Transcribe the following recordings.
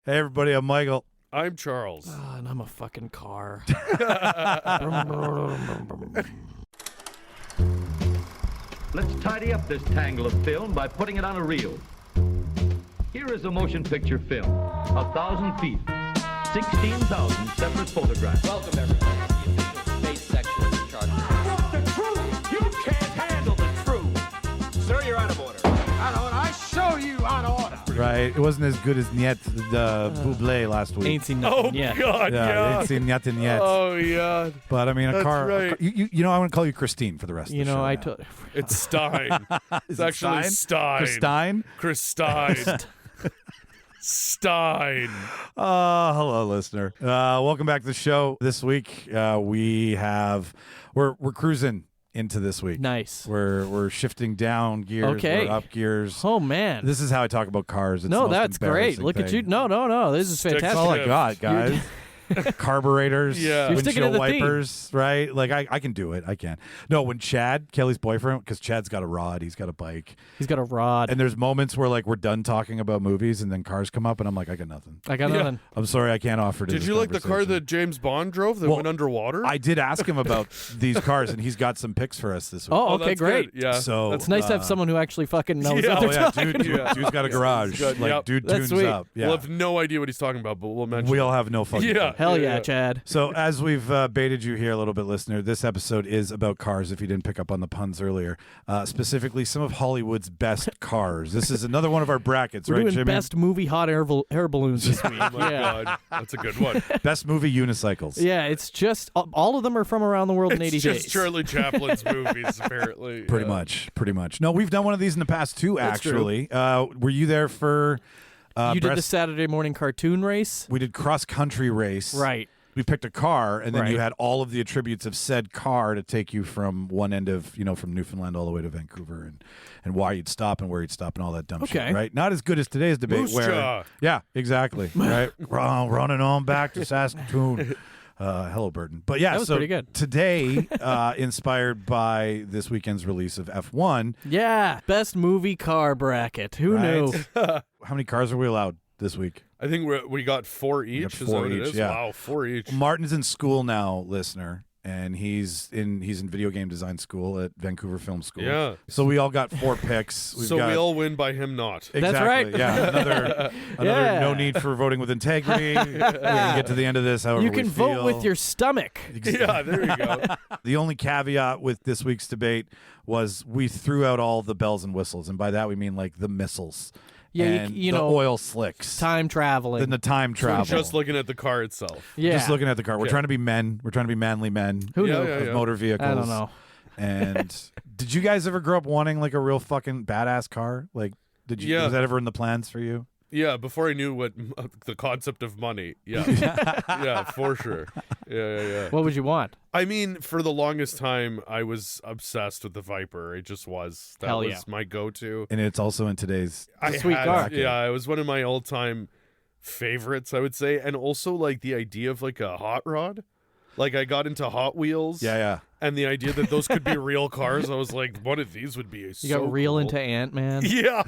Hey, everybody, I'm Michael. I'm Charles. And I'm a fucking car. Let's tidy up this tangle of film by putting it on a reel. Here is a motion picture film, 1,000 feet, 16,000 separate photographs. Welcome, everybody, to the official space section of the Charger. What's the truth? You can't handle the truth. Sir, you're out of order. Out of order. I show you out of order. Right. It wasn't as good as Niet the Bublé last week. Ain't seen nothing Oh, yet. God, yeah. Ain't seen nothing yet. Oh, yeah. But I mean, a That's car. right. You know, I want to call you Christine for the rest of the show. I now. told. It's Stein. It's actually Stein. Christine? Christine. Stein. Hello, listener. Welcome back to the show. This week, we're cruising into this week. Nice. We're shifting down gears. Okay. We're up gears. Oh man. This is how I talk about cars. It's no, the most that's great. embarrassing Look at you. thing. No. This is Stick That's fantastic. all I shift. got, guys. Carburetors, Yeah. You're sticking to windshield the theme. wipers, right? Like I can do it. I can. No, when Chad, Kelly's boyfriend, because Chad's got a rod, he's got a bike, He's got a rod. and there's moments where like we're done talking about movies, and then cars come up, and I'm like, I got nothing. I got Yeah. nothing. I'm sorry, I can't offer to. Did this you like the car conversation. that James Bond drove that Well, went underwater? I did ask him about these cars, and he's got some picks for us this week. Oh, okay, that's great. good. Yeah. So It's nice to have someone who actually fucking knows Yeah. what Oh they're yeah, talking dude, about. dude's got a garage. Good. Like Yep. dude That's tunes sweet. up. Yeah, We'll have no idea what he's talking about, but we'll mention we'll have no fucking. Yeah. clue. Hell yeah, Chad. So as we've baited you here a little bit, listener, this episode is about cars, if you didn't pick up on the puns earlier. Specifically, some of Hollywood's best cars. This is another one of our brackets, We're right, doing Jimmy? best movie hot air balloons this week. Oh, my God. That's a good one. Best movie unicycles. Yeah, it's just all of them are from around the world in 80 It's just days. Charlie Chaplin's movies, apparently. Pretty Yeah. much. No, we've done one of these in the past too, That's true. actually. Were you there for You did the breast- Saturday morning cartoon race? We did cross-country race. Right. We picked a car, and then you Right. had all of the attributes of said car to take you from one end of, from Newfoundland all the way to Vancouver, and why you'd stop and where you'd stop and all that dumb shit, Okay. right? Not as good as today's debate Moose where... jaw. Yeah, exactly, right? Running on back to Saskatoon. Hello, Burton. But yeah, That was so pretty good. today, inspired by this weekend's release of F1, Yeah. Best movie car bracket. Who right? knew? How many cars are we allowed this week? I think we got 4 each. got Is that 4 what it each, is? yeah. Wow, 4 each. Martin's in school now, listener, and he's in video game design school at Vancouver Film School. Yeah. So we all got 4 picks. We've So got, we all win by him not. exactly, That's right. Yeah, another Yeah. no need for voting with integrity. We're gonna get to the end of this. However, You can we vote feel. with your stomach. Yeah, there you go. The only caveat with this week's debate was we threw out all the bells and whistles, and by that we mean like the missiles. Yeah, and you the know, oil slicks, Time traveling. then the time travel. Just looking at the car itself. yeah. Just looking at the car. We're Okay. trying to be men. We're trying to be manly men. Who Yeah, knew? yeah, Of motor vehicles. I don't know. And did you guys ever grow up wanting like a real fucking badass car? Like, did you? Yeah. Was that ever in the plans for you? Yeah, before I knew what the concept of money. Yeah. Yeah, for sure. Yeah. What would you want? I mean, for the longest time, I was obsessed with the Viper. It just was. That Hell was yeah. my go-to. And it's also in today's. I sweet had- car. Yeah, it was one of my all-time favorites, I would say. And also, like, the idea of, like, a hot rod. Like, I got into Hot Wheels. Yeah. And the idea that those could be real cars, I was like, one of these would be You so got real cool. into Ant-Man. Yeah.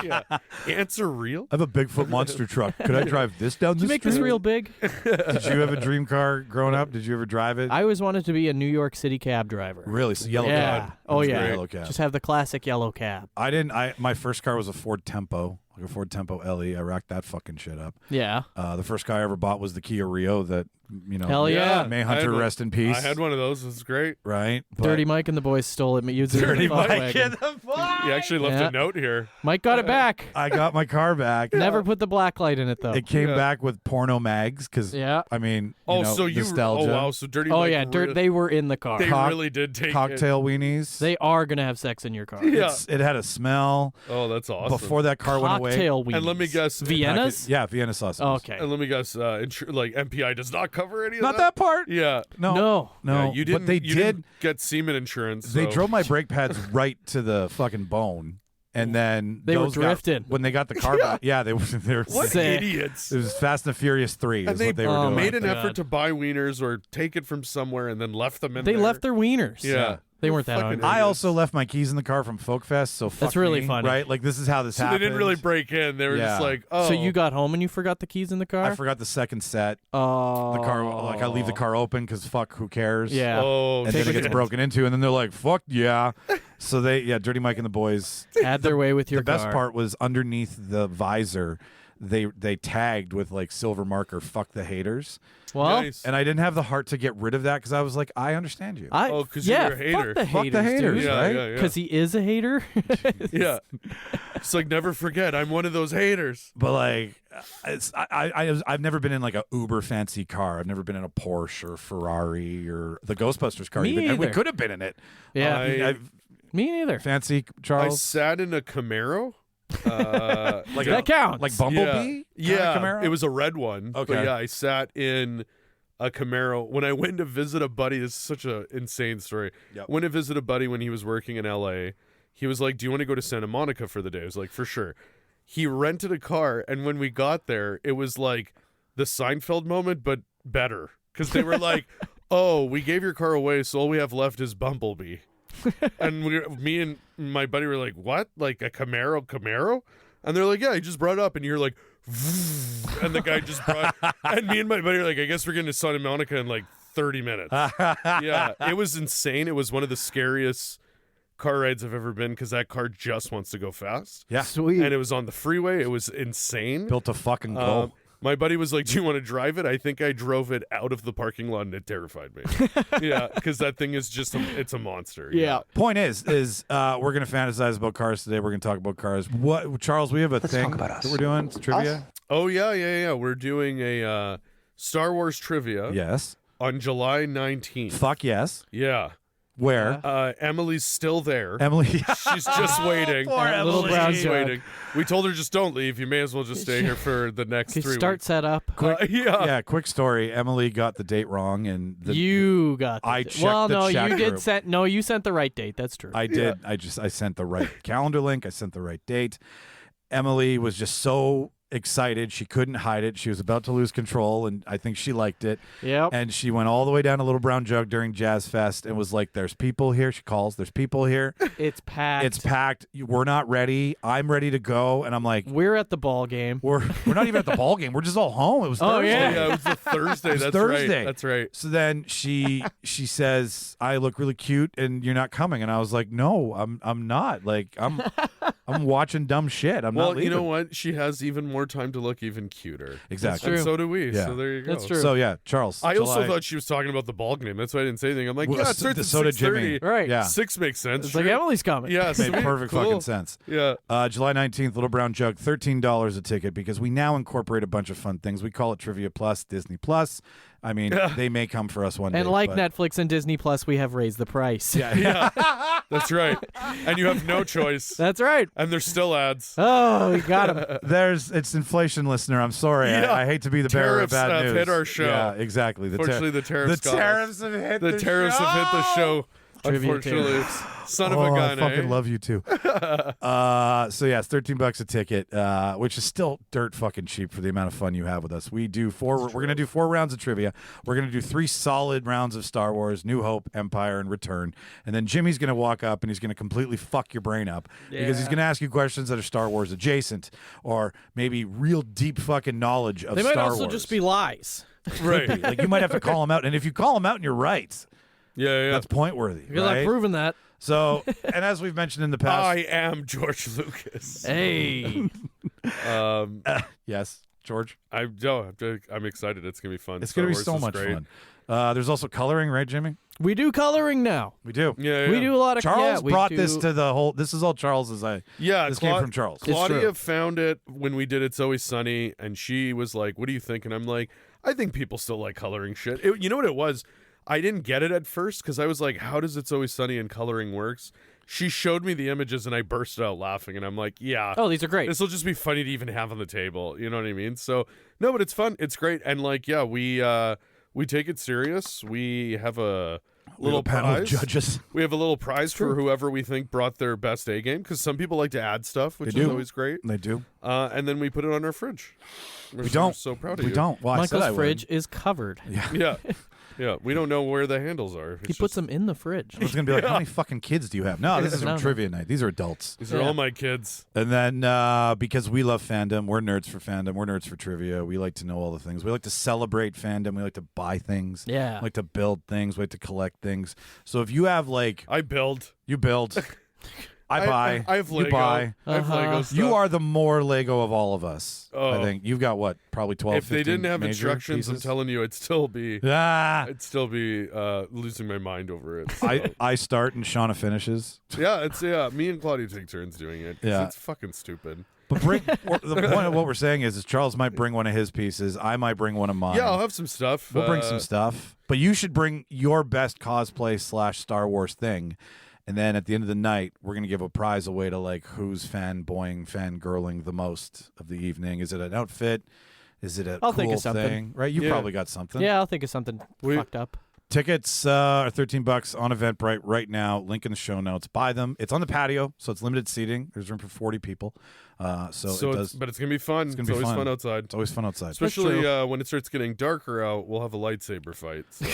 Yeah. Ants are real? I have a Bigfoot monster truck. Could I drive this down Did the you make street? this real big? Did you have a dream car growing up? Did you ever drive it? I always wanted to be a New York City cab driver. Really? So yellow Yeah. cab. Oh, That's yeah. great. Yellow cab. Just have the classic yellow cab. I didn't. My first car was a Ford Tempo, like a Ford Tempo LE. I racked that fucking shit up. Yeah. The first car I ever bought was the Kia Rio. That Hell yeah. May I Hunter had one- rest in peace. I had one of those. It was great. Right. But- Dirty Mike and the boys stole it. You Dirty Mike wagon. and the boys. He actually left Yeah. a note here. Mike got it back. I got my car back. Never put the black light in it though. It came Yeah. back with porno mags because, Yeah. I mean, So you nostalgia. Oh, wow. So Dirty Oh Mike yeah, they were in the car. They Cock- really did take cocktail weenies. They are gonna have sex in your car. Yeah. It had a smell. Oh, that's awesome. Before that car went away. Cocktail wings. And let me guess, Vienna's. Yeah, Vienna sausages. Okay. And let me guess, like MPI does not cover any of Not that. that part. Yeah. No. No. Yeah, you didn't. But they you did. didn't get semen insurance. They so- drove my brake pads right to the fucking bone, and then They were those got- drifting. when they got the car back. Yeah, they were. What Sick. idiots! It was Fast and the Furious 3 And is what they were doing. made an God. effort to buy wieners or take it from somewhere and then left them in They there. left their wieners. Yeah. They weren't that fucking hungry. idiots. I also left my keys in the car from Folk Fest, so fuck That's really me, funny. right? Like this is how this So happened. they didn't really break in. They were just Yeah. like, oh. So you got home and you forgot the keys in the car? I forgot the second set. Oh. The car, like I leave the car open because fuck, who cares? Yeah. Oh, And then it shit. gets broken into, and then they're like, "Fuck yeah!" So Dirty Mike and the boys. Had their way with your The best car. part was underneath the visor, they tagged with like silver marker, "Fuck the haters," Well, Nice. and I didn't have the heart to get rid of that because I was like, I understand you. Oh, 'cause you're yeah, a hater. Fuck the Fuck haters, the haters, dude. yeah, right? yeah, yeah. Because he is a hater. Yeah. It's like, never forget, I'm one of those haters. But like, I've never been in like a uber fancy car. I've never been in a Porsche or Ferrari or the Ghostbusters car. Me even. And we either. could have been in it. Yeah. I've- Me neither. fancy I Charles, sat in a Camaro. like That counts. like Bumblebee. Yeah, kinda Camaro? it was a red one. Okay. But yeah, I sat in a Camaro when I went to visit a buddy. This is such an insane story. Yep. Went to visit a buddy when he was working in LA. He was like, "Do you want to go to Santa Monica for the day?" I was like, "For sure." He rented a car, and when we got there, it was like the Seinfeld moment, but better, because they were like, "Oh, we gave your car away, so all we have left is Bumblebee." And me and my buddy were like, "What? Like a Camaro?" And they're like, "Yeah, he just brought it up." And you're like, and the guy just brought. And me and my buddy are like, "I guess we're getting to Santa Monica in like 30 minutes." Yeah, it was insane. It was one of the scariest car rides I've ever been because that car just wants to go fast. Yeah, Sweet. And it was on the freeway. It was insane. built to fucking go. My buddy was like, "Do you want to drive it?" I think I drove it out of the parking lot, and it terrified me. Yeah, because that thing is just it's a monster. Yeah. Point is we're gonna fantasize about cars today. We're gonna talk about cars. What, Charles? We have a thing that we're doing. It's trivia. Oh yeah. We're doing a Star Wars trivia Yes. on July 19th. Fuck yes. Yeah. Where? Emily's still there. Emily. She's just waiting. Poor That little Emily. brown She's jug. waiting. We told her just don't leave. You may as well just stay here for the next Okay, 3 start weeks. set up. Yeah. Yeah. Quick story. Emily got the date wrong, and You got. I the checked Well, the no, chat you did group. sent. No, you sent the right date. That's true. I did. I sent the right calendar link. I sent the right date. Emily was just so excited. She couldn't hide it. She was about to lose control, and I think she liked it. Yep. And she went all the way down to Little Brown Jug during Jazz Fest and was like, "There's people here." She calls, "There's people here. It's packed. It's packed. We're not ready. I'm ready to go." And I'm like, We're at the ball game. We're not even at the ball game. We're just all home. It was Oh, Thursday. yeah. Yeah, it was a Thursday. was That's Thursday. right. That's right. So then she says, "I look really cute, and you're not coming." And I was like, "No, I'm not. Like I'm watching dumb shit. I'm Well, not leaving." you know what? She has even more time to look even cuter. Exactly. True. And so do we. Yeah. So there you go. That's true. So yeah, Charles. I also July- thought she was talking about the ball game. That's why I didn't say anything. I'm like, Well, yeah, it starts at so did Jimmy. 6:30. Right. Yeah. 6 makes sense. It's like sure. Emily's coming. Yeah, made sweet, perfect cool. fucking sense. Yeah. July 19th, Little Brown Jug, $13 a ticket because we now incorporate a bunch of fun things. We call it Trivia Plus, Disney Plus. I mean, they may come for us one day. And like but- Netflix and Disney Plus, we have raised the price. Yeah. That's right. And you have no choice. That's right. And there's still ads. Oh, we got him. it's inflation, listener. I'm sorry. Yeah. I hate to be the bearer of Tariffs bad have news. hit our show. Yeah, exactly. Unfortunately, the tariffs the got us. tariffs have hit The tariffs have hit the show. Trivia Unfortunately, tariffs. son of Oh, a gun. I fucking eh? love you too. So yeah, it's $13 a ticket, which is still dirt fucking cheap for the amount of fun you have with us. We do we're gonna do 4 rounds of trivia. We're gonna do 3 solid rounds of Star Wars, New Hope, Empire, and Return. And then Jimmy's gonna walk up and he's gonna completely fuck your brain up because he's gonna ask you questions that are Star Wars adjacent or maybe real deep fucking knowledge of They Star might also Wars. just be lies. Right. Like you might have to call him out, and if you call him out and you're right, Yeah. that's point worthy. Because Right? I've proven that. So, and as we've mentioned in the past, I am George Lucas. Hey. yes, George, I'm excited. It's gonna be fun. it's Star going to be Wars so is much great. fun. There's also coloring, right, Jimmy? We do coloring now. We do. Yeah. We do a lot of Charles we brought do- this to the whole. This is all Charles's. Yeah, this came from Charles. Claudia true. found it when we did It's Always Sunny, and she was like, "What do you think?" And I'm like, "I think people still like coloring shit." You know what it was? I didn't get it at first because I was like, "How does It's Always Sunny and coloring works?" She showed me the images, and I bursted out laughing. And I'm like, "Yeah, Oh, these are great. this will just be funny to even have on the table." You know what I mean? So no, but it's fun. It's great, and like, yeah, we take it serious. We have a little panel of prize. judges. We have a little prize for whoever we think brought their best A game, because some people like to add stuff, which They is do. always great. They do. And then we put it on our fridge. We don't. So proud of We you. don't. Well, I said I Michael's would. fridge is covered. Yeah. Yeah, we don't know where the handles are. He puts them in the fridge. I was going to be like, how many fucking kids do you have? No, this is from No. trivia night. These are adults. These are all my kids. And then because we love fandom, we're nerds for fandom, we're nerds for trivia. We like to know all the things. We like to celebrate fandom. We like to buy things. Yeah. We like to build things. We like to collect things. So if you have like, I build. you build, I buy, I have Lego. you buy. I have Lego stuff. You are the more Lego of all of us. I Oh. think you've got what, probably 12. If they 15 didn't have major instructions, I'm pieces? telling you, I'd still be losing my mind over it. So. I start and Shauna finishes. Me and Claudia take turns doing it. 'Cause Yeah. it's fucking stupid. But the point of what we're saying is Charles might bring one of his pieces. I might bring one of mine. Yeah, I'll have some stuff. We'll bring some stuff. But you should bring your best cosplay / Star Wars thing. And then at the end of the night, we're going to give a prize away to like who's fangirling the most of the evening. Is it an outfit? Is it a I'll cool think of something. thing? Right? You Yeah. probably got something. Yeah, I'll think of something fucked up. Tickets are $13 on Eventbrite right now. Link in the show notes. Buy them. It's on the patio, so it's limited seating. There's room for 40 people. So it does. But it's gonna be fun. It's gonna be always fun. fun outside. It's always fun outside. Especially when it starts getting darker out, we'll have a lightsaber fight. So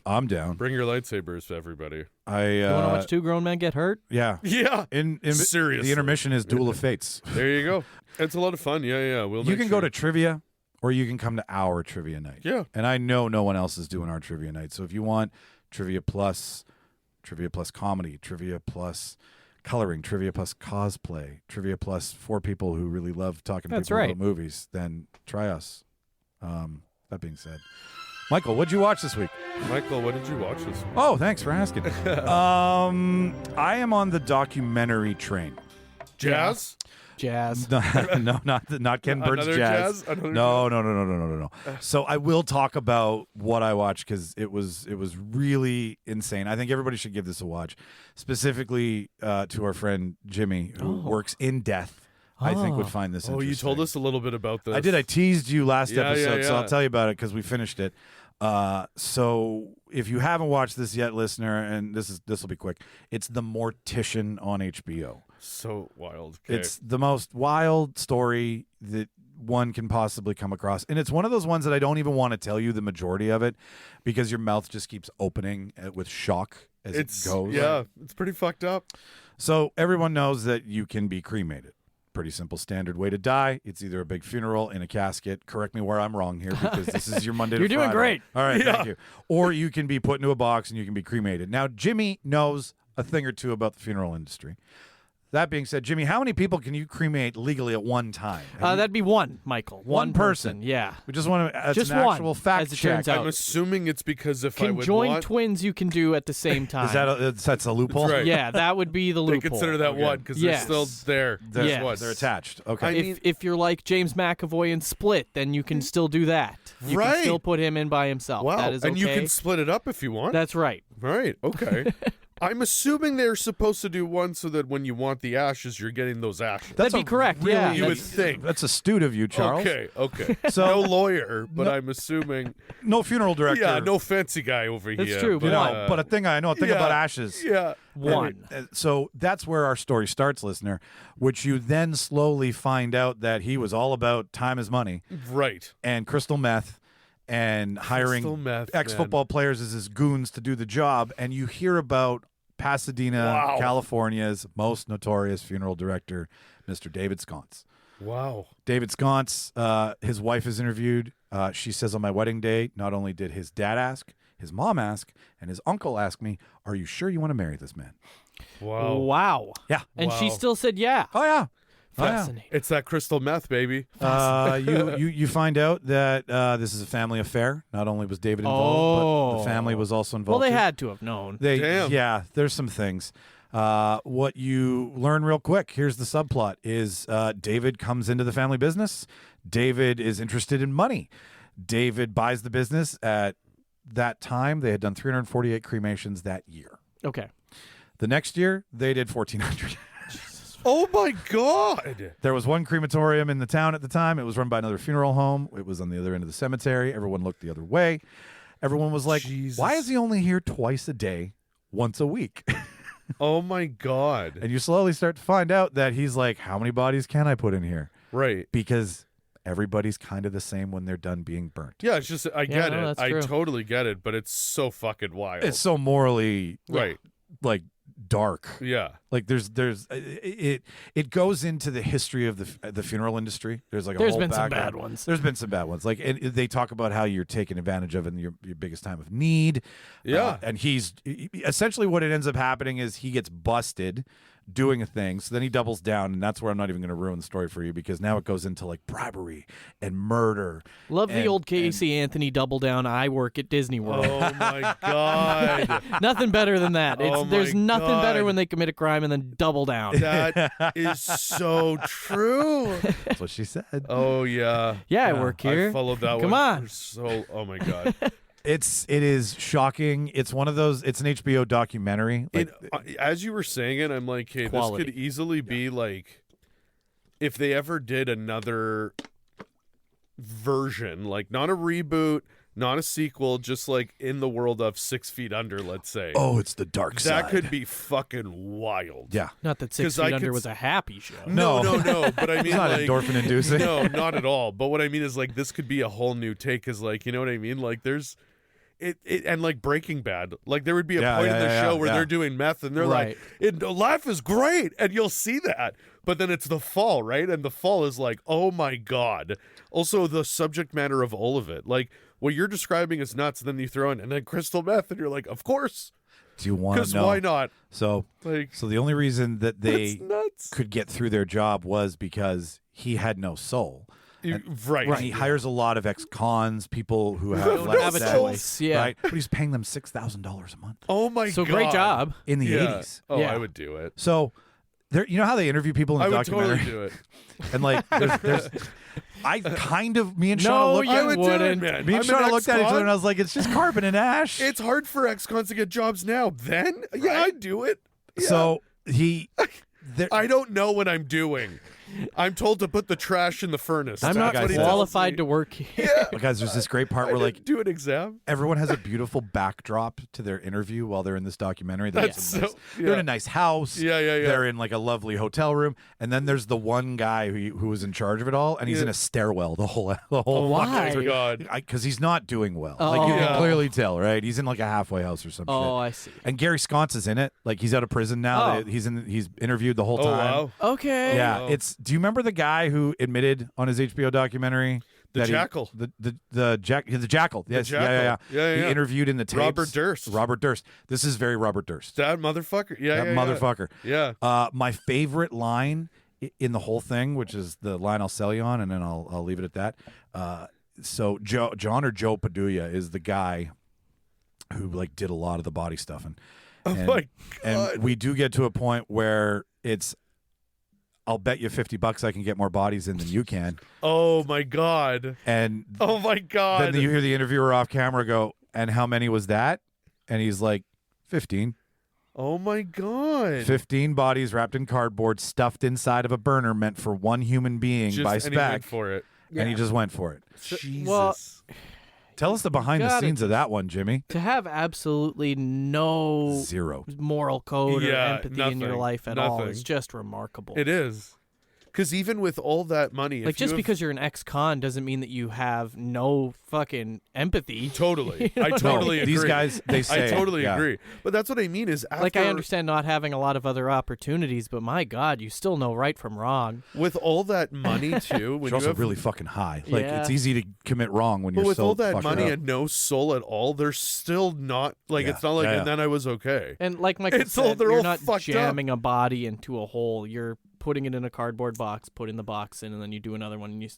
I'm down. bring your lightsabers, everybody. You want to watch two grown men get hurt? Yeah. Yeah. In Seriously. the intermission is Duel of Fates. There you go. It's a lot of fun. Yeah. We'll. You make can go sure. to trivia, or you can come to our trivia night. Yeah. And I know no one else is doing our trivia night. So if you want trivia plus comedy, trivia plus coloring, trivia plus cosplay, trivia plus 4 people who really love talking to That's people right. about movies, then try us. That being said, Michael, what'd you watch this week? Michael, what did you watch this week? Oh, thanks for asking. I am on the documentary train. Jazz? Jazz. No, not Ken Burns Another jazz. Another No. So I will talk about what I watched because it was really insane. I think everybody should give this a watch, specifically to our friend Jimmy, who works in death. I think would find this. Oh, you told us a little bit about this. I did. I teased you last Yeah, episode, so yeah. I'll tell you about it because we finished it. So if you haven't watched this yet, listener, and this will be quick, it's The Mortician on HBO. So wild. Okay. It's the most wild story that one can possibly come across. And it's one of those ones that I don't even want to tell you the majority of it because your mouth just keeps opening with shock as it goes. Yeah, it's pretty fucked up. So everyone knows that you can be cremated. Pretty simple standard way to die. It's either a big funeral in a casket. Correct me where I'm wrong here because this is your Monday to You're doing Friday. great. All right, thank you. Or you can be put into a box and you can be cremated. Now, Jimmy knows a thing or two about the funeral industry. That being said, Jimmy, how many people can you cremate legally at one time? That'd be one, Michael. One person. Yeah. We just want to. That's Just an one, actual fact as it check. turns out. I'm assuming it's because if I would Conjoined want, twins you can do at the same time. Is that that's a loophole? That's right. Yeah, that would be the they loophole. consider that one because they're Yes. still there. They're, Yes. What? they're attached. Okay. I mean- If you're like James McAvoy in Split, then you can still do that. You Right. can still put him in by himself. Wow. That is okay. And you can split it up if you want. That's right. Right. Okay. I'm assuming they're supposed to do one so that when you want the ashes, you're getting those ashes. That'd be correct. really- yeah. you would that's- think. That's astute of you, Charles. Okay. So- no lawyer, but No- I'm assuming. No funeral director. Yeah, no fancy guy over That's here. true, But, You know, one. but a thing I know a thing yeah. about ashes. Yeah. One. So that's where our story starts, listener, which you then slowly find out that he was all about time is money Right. and crystal meth and hiring Crystal meth, ex-football players as his goons to do the job. And you hear about Pasadena, Wow. California's most notorious funeral director, Mr. David Sconce. Wow. David Sconce, his wife is interviewed. She says, on my wedding day, not only did his dad ask, his mom ask, and his uncle ask me, are you sure you want to marry this man? Wow. Wow. Yeah. And she Wow. still said yeah. Oh, yeah. Oh, yeah. Fascinating. It's that crystal meth, baby. You find out that this is a family affair. Not only was David involved, but the family was also Well, involved. they too. had to have known. Damn. Yeah, there's some things. What you learn real quick, here's the subplot, is David comes into the family business. David is interested in money. David buys the business. At that time, they had done 348 cremations that year. Okay. The next year, they did 1,400. Oh my God. There was one crematorium in the town at the time. It was run by another funeral home. It was on the other end of the cemetery. Everyone looked the other way. Everyone was like, Jesus. why is he only here twice a day, once a week? Oh my God. And you slowly start to find out that he's like, how many bodies can I put in here? Right. Because everybody's kind of the same when they're done being burnt. Yeah, it's just I get no, it. that's I true. totally get it, but it's so fucking wild. It's so morally right. like dark. Yeah. Like there's it goes into the history of the funeral industry. There's like a There's whole been some background. bad ones. There's been some bad ones. Like and they talk about how you're taken advantage of in your biggest time of need. Yeah. And he's essentially what it ends up happening is he gets busted doing a thing. So then he doubles down, and that's where I'm not even going to ruin the story for you because now it goes into like bribery and murder. Love the and- old Casey Anthony double down. I work at Disney World. Oh my god. Nothing better than that. Oh There's my nothing better God. when they commit a crime and then double down. That is so true. That's what she said. Oh yeah. Yeah, I work here. I followed that Come one. on. For so oh my god. It is shocking. It's one of those. It's an HBO documentary. Like, As you were saying it, I'm like, hey, Quality. this could easily be like if they ever did another version, like not a reboot, not a sequel, just like in the world of 6 Feet Under, let's say. oh, it's the dark side. that could be fucking wild. Yeah. Not that 6 'Cause I Feet Under could was a happy show. No, No. no, no. But I mean, It's not like, endorphin inducing. No, not at all. But what I mean is like this could be a whole new take. Cause like you know what I mean. Like there's it and like Breaking Bad. Like there would be a Yeah, point in yeah, the yeah, show where yeah. they're doing meth and they're Right. like, life is great, and you'll see that. But then it's the fall, right? And the fall is like, oh my god. Also, the subject matter of all of it, like what you're describing is nuts. And then you throw in and then crystal meth, and you're like, of course, Do you want because to know? why not? So, Like, so the only reason that they it's nuts. could get through their job was because he had no soul. Right. And he hires a lot of ex-cons, people who have Don't less have a than- choice, yeah. right? But he's paying them $6,000 a month Oh my So god. great job. in the Yeah. 80s. Oh, Yeah. I would do it. So, there, you know how they interview people in I the would documentary, totally do it. and like, there's I kind of me and No, Shauna looked. you I would do it, wouldn't. man. Me and I'm an Shauna looked at each other, ex-con. and I was like, "It's just carbon and ash." It's hard for ex-cons to get jobs now. Then, yeah, I'd do it. Yeah. So he, there, I don't know what I'm doing. I'm told to put the trash in the furnace. I'm That's not what he tells qualified to work here. guys, there's this great part I where like didn't do an exam. everyone has a beautiful backdrop to their interview while they're in this documentary. They're, That's in, so. nice, they're in Yeah. a nice house. Yeah. They're in like a lovely hotel room, and then there's the one guy who was in charge of it all, and he's Yeah. in a stairwell the whole Oh Why? my god. because he's not doing well. Like you Oh. can clearly tell, right? He's in like a halfway house or some Oh, shit. I see. And Gary Sconce is in it. Like he's out of prison now. Oh. He's interviewed the whole Oh time. wow. Okay. Yeah, wow. it's. Do you remember the guy who admitted on his HBO documentary? The that he- Jackal. the jackal. Yes, Jackal. yeah. Yeah, He yeah. interviewed in the tapes. Robert Durst. Robert Durst. This is very Robert Durst. That motherfucker. Yeah. That yeah, motherfucker. Yeah. My favorite line in the whole thing, which is the line I'll sell you on, and then I'll leave it at that. So John or Joe Padula is the guy who like did a lot of the body stuff, and Oh my god. and we do get to a point where it's. I'll bet you $50 I can get more bodies in than you can. Oh my god. And Oh my god. then you hear the interviewer off camera go, "And how many was that?" And he's like, 15. Oh my god. 15 bodies wrapped in cardboard, stuffed inside of a burner meant for one human being Just, by and he went spec. for it. And he just went for it. Jesus. well, Tell us the behind the Gotta scenes of that one, Jimmy. To have absolutely no Zero. moral code or Yeah, empathy in your nothing. life at all Nothing. is just remarkable. It is. Because even with all that money, like if you just have- because you're an ex-con doesn't mean that you have no fucking empathy. Totally, You know I what I totally No, agree. these guys, they say. I totally yeah. agree. But that's what I mean is after, Like I understand not having a lot of other opportunities, but my God, you still know right from wrong. with all that money too. When You're you also have, really fucking high. Like, Yeah. it's easy to commit wrong when but you're with so all that fucked money up. and no soul at all, they're still not like Yeah. it's not like Yeah, yeah. and then I was okay. And like Michael It's all- said, they're you're all not fucked up. jamming a body into a hole. You're putting it in a cardboard box, putting the box in, and then you do another one. And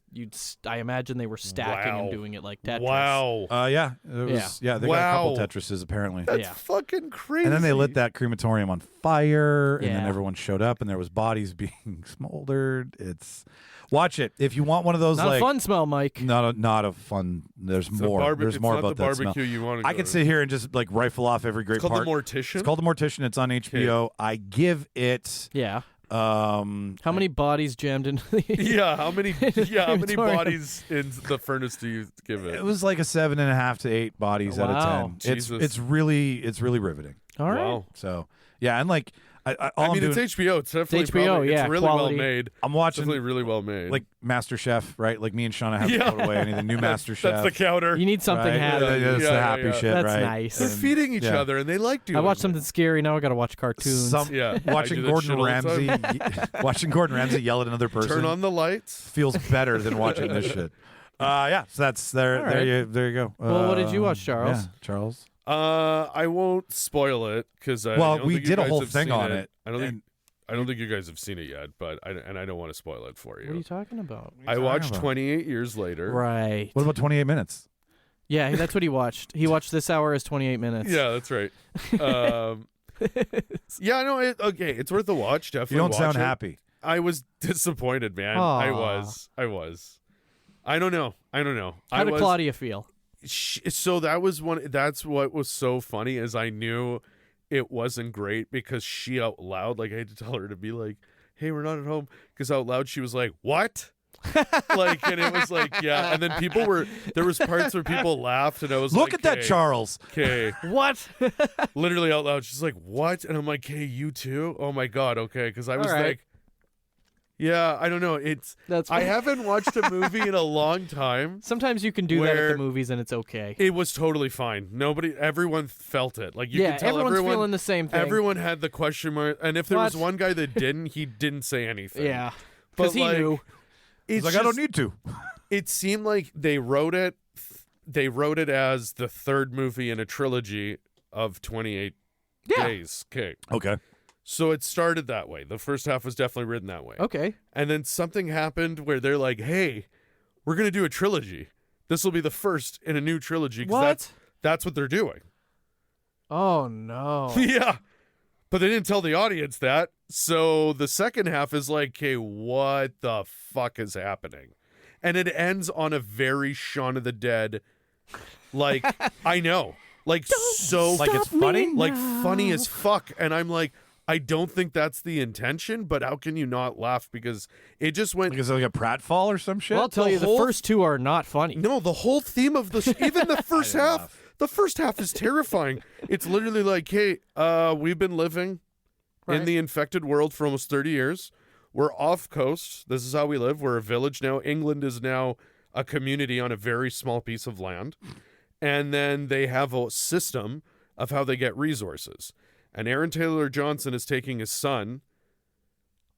I imagine they were stacking Wow. and doing it like Tetris. Wow, Yeah, it was, yeah. They got a couple Wow. Tetrises apparently. that's Yeah. fucking crazy. And then they lit that crematorium on fire, and then Yeah. everyone showed up, and there was bodies being smoldered. It's watch it if you want one of those Not like a fun smell, Mike. not a fun. There's It's a more. There's There's more not about the that smell. barbecue you want to I could sit here and just like rifle off every great It's called part. the Mortician. It's called the Mortician. It's on HBO. I give it. Yeah. How How many bodies jammed into the... Yeah, how many? Yeah, how many Crematorium. bodies in the furnace do you give it? It was like a 7.5 to 8 bodies out Wow. of 10. Jesus. It's really riveting. All right. Wow. So yeah, and like All I'm it's doing, HBO. It's definitely It's HBO, probably, yeah, it's really quality. well made. I'm watching Definitely really well made. like Master Chef, right? Like me and Shauna have Yeah. to put away any of the new Master Chef. That's the counter. You need something right? happy. That's Yeah, the yeah, happy yeah. shit, That's right? nice. They're And- feeding each yeah. other, and they like doing I watched it. something scary. Now I got to watch cartoons. Yeah, I Watching do that Gordon shit all the Ramsay, time. watching Gordon Ramsay yell at another person Turn on the lights. feels better than watching this shit. Yeah, so that's there. All There right. you go. Well, what did you watch, Charles? Yeah, Charles. I won't spoil it because Well, we did a whole thing on it. I don't think you guys have seen it yet, but I don't want to spoil it for you. What are you talking about? I watched 28 Years Later. Right. What about 28 minutes? Yeah, that's what he watched. He watched this hour as 28 minutes. Yeah, that's right. Yeah, no, it's worth a watch. Definitely. You don't watch sound it. happy. I was disappointed, man. Aw. I was. I don't know. How did Claudia feel? So that's what was so funny is I knew it wasn't great because she out loud, like I had to tell her to be like, hey, we're not at home, because out loud she was like, what? Like, and it was like, yeah, and then there was parts where people laughed, and I was Look like, at that, "Okay, Charles. okay." What? Literally out loud, she's like, what? And I'm like, hey, you too? Oh my god, okay, because I was All right. like, yeah, I don't know, That's I haven't watched a movie in a long time. Sometimes you can do that at Where- the movies and it's okay. It was totally fine. Everyone felt it. Like you Yeah, could tell everyone's everyone, feeling the same thing. Everyone had the question mark, and if there was What? one guy that didn't, he didn't say anything. Yeah, But, because he like, knew. It's He's like, I don't just- need to. It seemed like they wrote it as the third movie in a trilogy of 28 Yeah. days. Okay. Okay. So it started that way. The first half was definitely written that way. Okay. And then something happened where they're like, hey, we're going to do a trilogy. This will be the first in a new trilogy. 'Cause What? That's what they're doing. Oh no. Yeah. But they didn't tell the audience that. So the second half is like, okay, what the fuck is happening? And it ends on a very Shaun of the Dead, like, I know. Like, so, Like it's funny? like, funny as fuck. And I'm like, I don't think that's the intention, but how can you not laugh? Because it just went. Like, is it like a pratfall or some shit? Well, I'll tell The you, the whole- first two are not funny. No, the whole theme of the even the first didn't half. laugh. The first half is terrifying. It's literally like, hey, we've been living in Right. the infected world for almost 30 years. We're off coast. This is how we live. We're a village now. England is now a community on a very small piece of land. And then they have a system of how they get resources. And Aaron Taylor Johnson is taking his son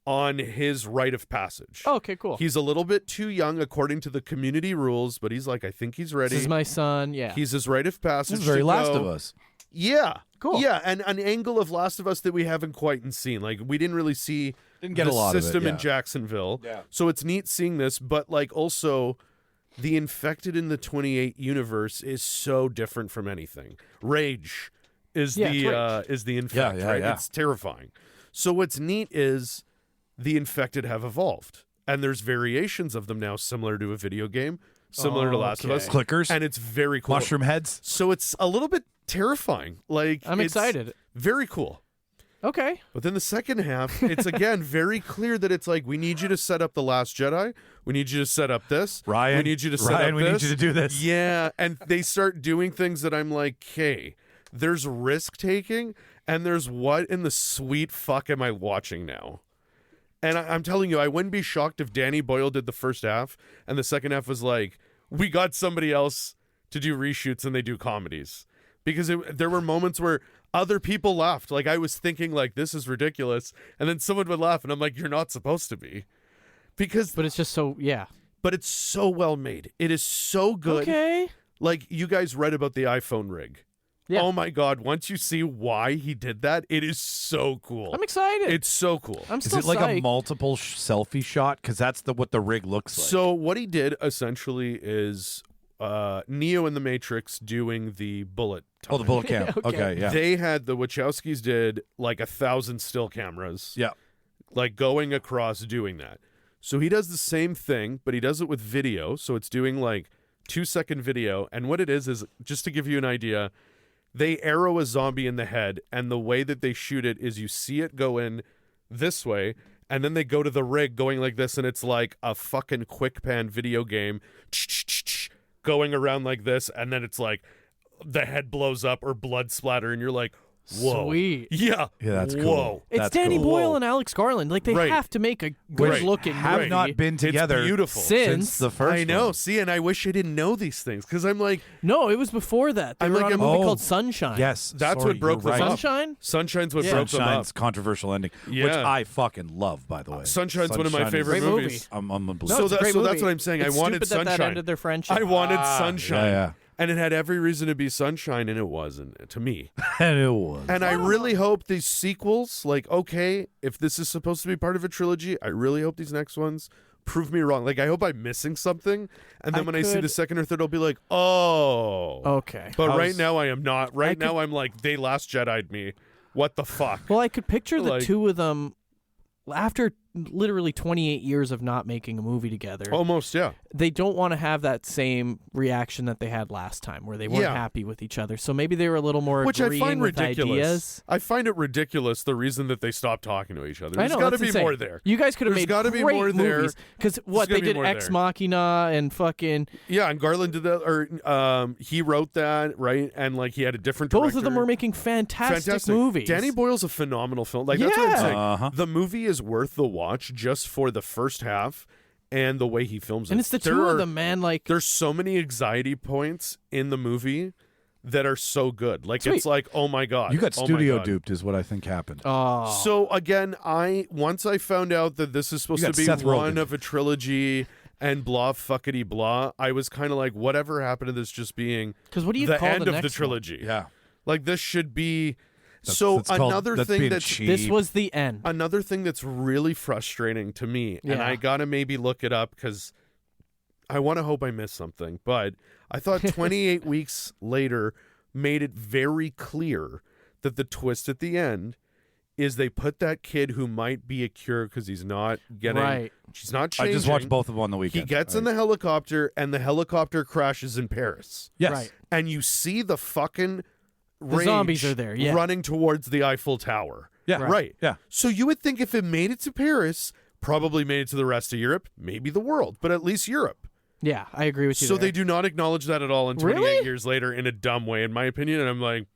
on his rite of passage. Oh, okay, cool. He's a little bit too young according to the community rules, but he's like, I think he's ready. This is my son. Yeah. He's his rite of passage. This is very to Last go. of Us. Yeah. Cool. Yeah, and an angle of Last of Us that we haven't quite seen. Like, we didn't really see Didn't get the a lot of it, system in yeah. Jacksonville. Yeah. So it's neat seeing this, but like also the infected in the 28 universe is so different from anything. Rage is Yeah, it's is the infect, yeah, right? yeah. It's terrifying. So what's neat is the infected have evolved. And there's variations of them now similar to a video game, similar to Last of Us. Okay. Clickers, And it's very cool. mushroom heads. So it's a little bit terrifying. Like I'm it's excited. Very cool. Okay. But then the second half, it's again very clear that it's like, we need you to set up The Last Jedi. We need you to set up this. Ryan, we need you to set Ryan, up we this. need you to do this. Yeah, and they start doing things that I'm like, hey, there's risk taking, and there's what in the sweet fuck am I watching now? And I'm telling you, I wouldn't be shocked if Danny Boyle did the first half, and the second half was like, we got somebody else to do reshoots, and they do comedies. Because there were moments where other people laughed. Like, I was thinking, like, this is ridiculous. And then someone would laugh, and I'm like, you're not supposed to be. Because, But it's just so, yeah. but it's so well made. It is so good. Okay. Like, you guys read about the iPhone rig. Yeah. Oh my God. Once you see why he did that, it is so cool. I'm excited. It's so cool. I'm Is still it like a psyched. multiple selfie shot? Because that's what the rig looks like. So what he did essentially is Neo in the Matrix doing the bullet Oh, the time. bullet cam. Okay. Okay, yeah. They had the Wachowskis did like 1,000 still cameras. Yeah. Like going across doing that. So he does the same thing, but he does it with video. So it's doing like 2-second video. And what it is just to give you an idea, they arrow a zombie in the head. And the way that they shoot it is you see it go in this way. And then they go to the rig going like this. And it's like a fucking quick pan video game going around like this. And then it's like the head blows up or blood splatter. And you're like, Whoa. Sweet. Yeah. Yeah, that's cool. Whoa. It's That's Danny cool. Boyle Whoa. and Alex Garland. Like, they Right. have to make a Which good-looking have movie. not been together It's beautiful. since the first I know. one. See, and I wish I didn't know these things because I'm like, No, it was before that. They I'm were like on a a- movie Oh. called Sunshine. Yes, That's sorry, what broke you're them right. up. Sunshine? Sunshine's what Yeah. broke them up. Sunshine's controversial ending, which Yeah. I fucking love, by the way. Sunshine's one of my Sunshine favorite is- Great movie. movies. I'm unbelievable. No, it's a great so that's movie. what I'm saying. It's I wanted stupid Sunshine. that ended their friendship. I wanted Sunshine. yeah. And it had every reason to be Sunshine, and it wasn't to me. And it was. And I really hope these sequels, like, okay, if this is supposed to be part of a trilogy, I really hope these next ones prove me wrong. Like, I hope I'm missing something, and then when I see could- the second or third, I'll be like, oh. Okay. But I right was- now, I am not. Right could- now, I'm like, they Last Jedi'd me. What the fuck? Well, I could picture the Like- two of them after literally 28 years of not making a movie together. Almost, yeah. They don't want to have that same reaction that they had last time, where they weren't Yeah. happy with each other. So maybe they were a little more Which I agreeing find with ridiculous. ideas. I find it ridiculous the reason that they stopped talking to each other. I There's know, got to that's be insane. more there. You guys could have There's made gotta be great more there. movies. Because what gotta they be did, more Ex there. Machina and fucking Yeah, and Garland did that, or he wrote that, right? And like he had a different director. both of them were making fantastic movies. Danny Boyle's a phenomenal film. Like that's what I'm Yeah. saying. Uh-huh. The movie is worth the watch just for the first half and the way he films it. and it's the There two are- of them, man. Like, There's so many anxiety points in the movie that are so good. Like Sweet. it's like, oh my god, You got oh my studio God. duped, is what I think happened. oh, So again, once I found out that this is supposed You to got be Seth one Rogen. of a trilogy and blah fuckity blah, I was kind of like, whatever happened to this just being because what do you the call end the of the next trilogy? Yeah. Like this should be. That's- So that's called- another that's thing being that's cheap. This was the end. another thing that's really frustrating to me, and Yeah. I gotta maybe look it up because I want to hope I missed something. But I thought 28 weeks later made it very clear that the twist at the end is they put that kid who might be a cure because he's not getting, Right. she's not I changing. just watched both of them on the He weekend. gets in the helicopter, and the helicopter crashes in Paris. Yes. Right. And you see the fucking The zombies are there, yeah. running towards the Eiffel Tower. Yeah. Right. Yeah. So you would think if it made it to Paris, probably made it to the rest of Europe, maybe the world, but at least Europe. Yeah, I agree with you. So there. they do not acknowledge that at all in 28 Really? years later in a dumb way, in my opinion. And I'm like,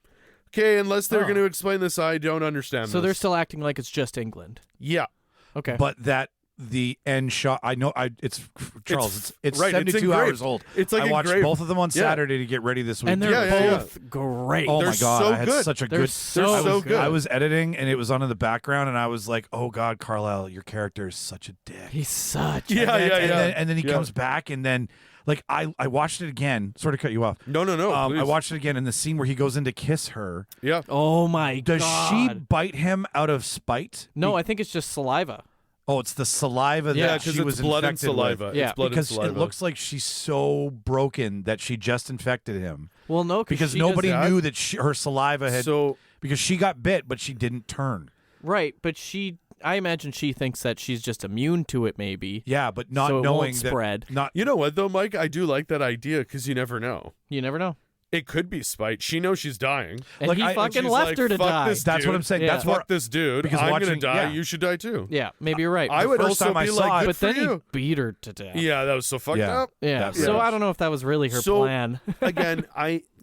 okay, unless they're Oh. going to explain this, I don't understand So this. they're still acting like it's just England. Yeah. Okay. But that the end shot, I know. It's Charles. It's right, it's 72 engraved. hours old. It's like I watched engraved. both of them on Yeah. Saturday to get ready this week. and they're Yeah. both great. Oh They're my god, so I had good. such a They're good. so They're so good. I was editing and it was on in the background, and I was like, "Oh God, Carlisle, your character is such a dick." He's such. Yeah, and then, yeah, and yeah. Then, and then he Yeah. comes back, and then like I watched it again. Sort of cut you off. No, I please. watched it again in the scene where he goes in to kiss her. Yeah. Oh my Does god. she bite him out of spite? No, I think it's just saliva. Oh, it's the saliva Yeah, that because she it's was blood and infected saliva. with. Yeah. It's blood Because and saliva. it looks like she's so broken that she just infected him. Well, no, Because she nobody does- that. knew that her saliva had. So Because she got bit, but she didn't turn. Right, but I imagine she thinks that she's just immune to it. Maybe. Yeah, but not So it knowing won't that. spread. Not. you know what though, Mike? I do like that idea because you never know. You never know. It could be spite. She knows she's dying. And Like, he and fucking she's left like, her to "Fuck die. this That's what dude. I'm saying. Yeah. That's Fuck what. this dude. because I'm gonna watching- die. yeah. You should die too. Yeah, maybe you're right. I The would first- first also time I be saw like, it- good but then for you. he beat her to death. Yeah, that was so fucked Yeah. up. Yeah. That's- So Yeah. I don't know if that was really her So- plan. Again,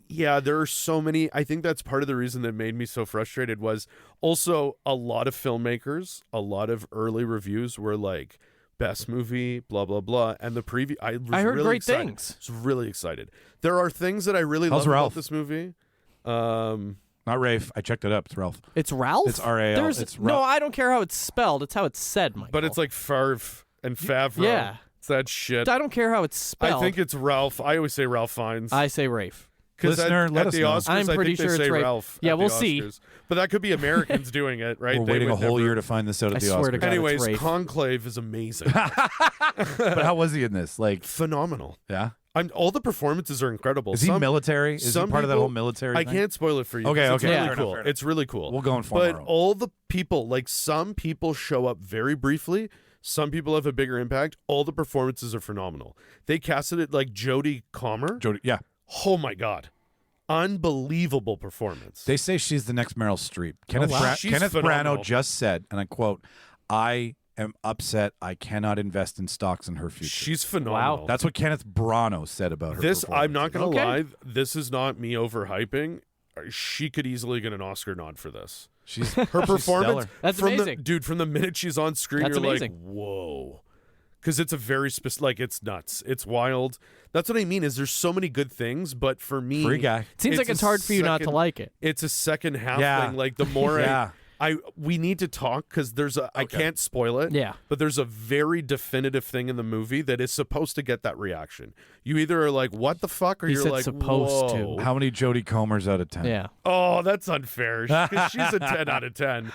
there are so many. I think that's part of the reason that made me so frustrated was also a lot of filmmakers, a lot of early reviews were like best movie, blah blah blah, and the preview. I heard really great excited. things. I was really excited. There are things that I really How's love Ralph? about this movie. Not Rafe. I checked it up. It's Ralph. It's Ralph. It's R.A.L.. There's- It's no, Ralph. I don't care how it's spelled. It's how it's said, Michael. But it's like Favre and Favreau. Yeah. It's that shit. I don't care how it's I spelled. think it's Ralph. I always say Ralph Fiennes. I say Rafe. 'Cause Listener, at, let at us the know. Oscars, I'm I pretty think they sure it's say Rafe. Ralph. Yeah, at the we'll see. Oscars. But that could be Americans doing it, right? We're They waiting a would whole never- year to find this out at I the swear to Oscars. God. Anyways, Rafe. Conclave is amazing. But how was he in this? Like, Phenomenal. yeah. All the performances are incredible. Is he military? Is he some part of that people- whole military I thing? can't spoil it for you. Okay, 'cause okay. It's Fair really enough, cool. fair enough. It's really cool. We'll go inform But our own. all the people, like some people show up very briefly. Some people have a bigger impact. All the performances are phenomenal. They casted it like Jodie Comer. Jodie, yeah. Oh my God. Unbelievable performance. They say she's the next Meryl Streep. Kenneth, wow. She's Kenneth phenomenal. Branagh just said, and I quote, "I am upset I cannot invest in stocks in her future." She's phenomenal. Wow. That's what Kenneth Branagh said about her. This, I'm not going to Okay. lie, this is not me overhyping she could easily get an Oscar nod for this. Her performance, That's from amazing. from the minute she's on screen, That's you're amazing. like, whoa. Because it's a very specific, like, it's nuts. It's wild. That's what I mean, is there's so many good things, but for me... Free guy. It seems like it's hard for you not to like it. It's a second half Yeah. thing. Like, the more Yeah. we need to talk, because there's a... I can't spoil it. Yeah. But there's a very definitive thing in the movie that is supposed to get that reaction. You either are like, what the fuck? Or He you're said like, supposed to. whoa. How many Jodie Comers out of 10? Yeah. Oh, that's unfair. 'Cause she's a 10 out of 10.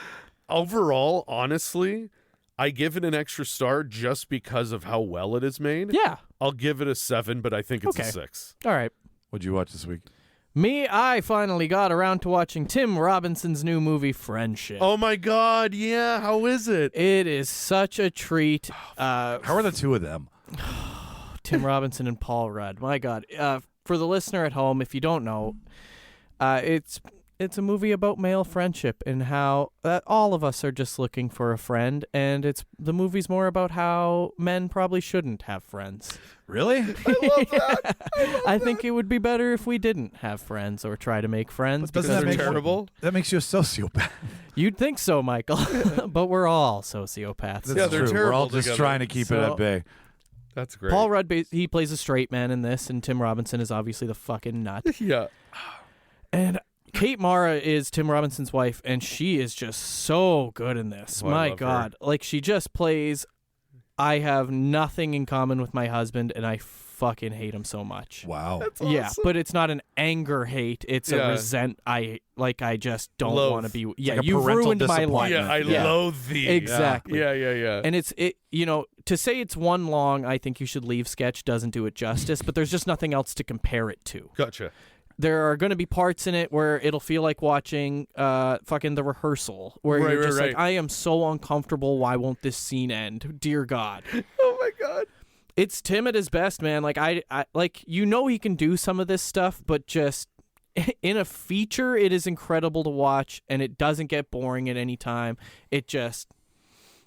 Overall, honestly, I give it an extra star just because of how well it is made. Yeah. I'll give it a 7, but I think it's Okay. a 6. All right. What'd you watch this week? I finally got around to watching Tim Robinson's new movie, Friendship. Oh my God, yeah. How is it? It is such a treat. How are the two of them? Tim Robinson and Paul Rudd. My God. For the listener at home, if you don't know, it's a movie about male friendship and how all of us are just looking for a friend, and the movie's more about how men probably shouldn't have friends. Really? I love that. I think it would be better if we didn't have friends or try to make friends. But doesn't Because that they're make terrible. That makes you a sociopath. You'd think so, Michael, but we're all sociopaths. Yeah, they're true. We're all terrible just together. trying to keep it So- at bay. That's great. Paul Rudd, he plays a straight man in this, and Tim Robinson is obviously the fucking nut. Yeah. And Kate Mara is Tim Robinson's wife, and she is just so good in this. Oh, I My love God. Like, she just plays, I have nothing in common with my husband, and I fucking hate him so much. Wow. Yeah, but it's not an anger hate. It's a Yeah. I just don't Loathe. want to be. Yeah, like a you've parental ruined my life. disappointment. Yeah, I Yeah. loathe thee. Exactly. Yeah. And to say it's one long, I think you should leave sketch doesn't do it justice, but there's just nothing else to compare it to. Gotcha. There are going to be parts in it where it'll feel like watching fucking The Rehearsal, where Right, you're right, just right. like, I am so uncomfortable. Why won't this scene end? Dear God. Oh my God. It's Tim at his best, man. Like I like, he can do some of this stuff, but just in a feature, it is incredible to watch, and it doesn't get boring at any time. It just,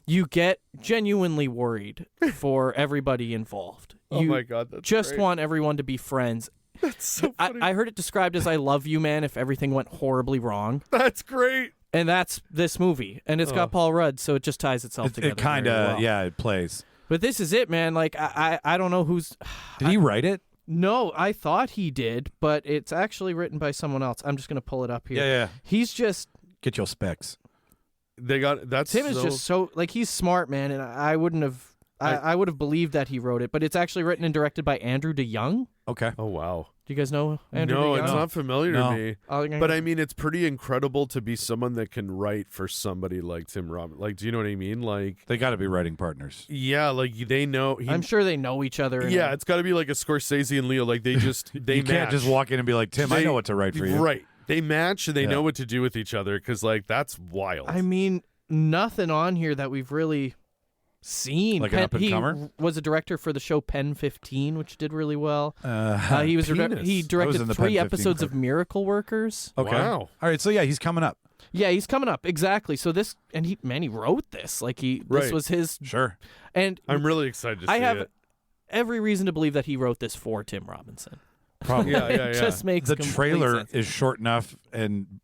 you get genuinely worried for everybody involved. Oh You my God. That's just great. want everyone to be friends. That's so funny. I heard it described as I love you, man, if everything went horribly wrong. That's great. And that's this movie. And it's got Paul Rudd, so it just ties itself together. It kind very of, well. yeah, it plays. But this is it, man. Like, I don't know who's... Did he write it? No, I thought he did, but it's actually written by someone else. I'm just going to pull it up here. Yeah. He's just... Get your specs. They got that's Tim is just so... Like, he's smart, man, and I wouldn't have... I would have believed that he wrote it, but it's actually written and directed by Andrew DeYoung. Okay. Oh wow. Do you guys know Andrew No, DeYoung? it's not familiar No. to me. But I mean, it's pretty incredible to be someone that can write for somebody like Tim Robbins. Like, do you know what I mean? Like, They got to be writing partners. yeah, like they know. I'm sure they know each other. and- Yeah, it's got to be like a Scorsese and Leo. Like they just they You match. can't just walk in and be like, Tim, I know what to write for you. Right. They match and they Yeah. know what to do with each other because like that's wild. I mean, nothing on here that we've really seen. Like an up-and-comer? He was a director for the show Pen 15, which did really well. He was Penis. he I was directed in the 3 Pen 15 episodes club. of Miracle Workers. Okay. Wow. All right. So, yeah, he's coming up. Yeah, he's coming up exactly. So this, and he wrote this. Like this Right. was his. Sure. And I'm really excited to see I have it. every reason to believe that he wrote this for Tim Robinson. Probably. Yeah, yeah, It yeah. just makes The complete trailer sense. is short enough and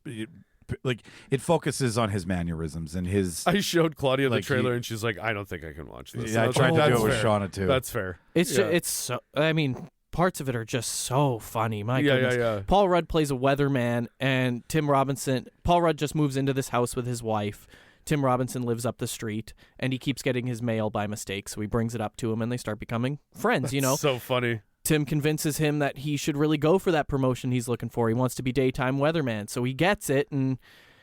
it focuses on his mannerisms and his. I showed Claudia the Like, trailer and she's like, I don't think I can watch this. Yeah, I was tried like, to do "That's it with fair. Shauna too. That's fair. It's Yeah. it's so. I mean, parts of it are just so funny. My Yeah, goodness. yeah. Paul Rudd plays a weatherman, and Tim Robinson. Paul Rudd just moves into this house with his wife. Tim Robinson lives up the street, and he keeps getting his mail by mistake, so he brings it up to him, and they start becoming friends. You know, So funny. Tim convinces him that he should really go for that promotion he's looking for. He wants to be daytime weatherman, so he gets it, and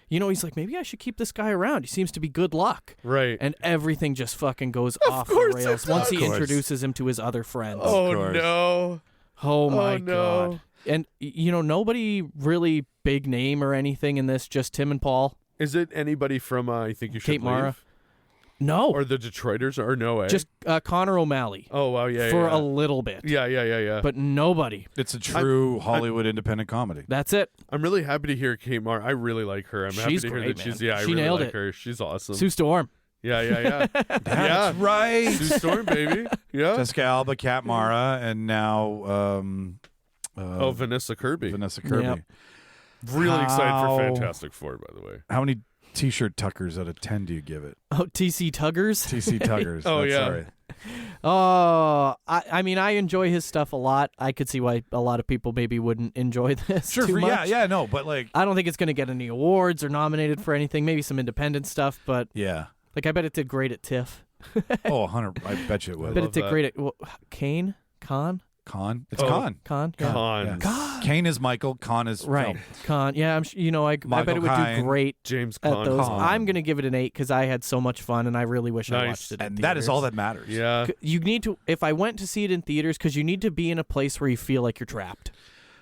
he's like, maybe I should keep this guy around. He seems to be good luck. Right. And everything just fucking goes off the course rails it once he does. Of course. introduces him to his other friends. Oh course. no. Oh my no. God. And, nobody really big name or anything in this, just Tim and Paul. Is it anybody from I Think You Should Kate Mara? Leave? No. Or the Detroiters? Or no way? just Connor O'Malley Oh, wow. Yeah, for yeah. a little bit. Yeah. But nobody. It's a true Hollywood independent comedy. That's it. I'm really happy to hear Kate Mara. I really like her. I'm happy She's to hear great, that she's, man. I She really nailed like it. her. She's awesome. Sue Storm. Yeah. That's right. Sue Storm, baby. Yeah. Jessica Alba, Kat Mara, and now Vanessa Kirby. Vanessa Kirby. Yep. Really excited How- for Fantastic Four, by the way. How many T-shirt tuckers out of 10 do you give it? Oh, TC Tuggers. TC tuggers. Oh, that's yeah. Sorry. Oh, I mean, I enjoy his stuff a lot. I could see why a lot of people maybe wouldn't enjoy this Sure. too much. Yeah. No. But like. I don't think it's going to get any awards or nominated for anything. Maybe some independent stuff, but Yeah. like I bet it did great at TIFF. Oh, 100. I bet you it I would. bet love it did that. great at Kane? Con? Con. It's Oh. Con. Con? Yeah. Cons. Yeah. Kane is Michael. Con is Right. film. Con. Yeah, I bet Michael it would Caine. do great James at Caan. those. Con. I'm going to give it an 8 because I had so much fun and I really wish I Nice. watched it in And that is all theaters. that matters. Yeah. You need to, if I went to see it in theaters, because you need to be in a place where you feel like you're trapped.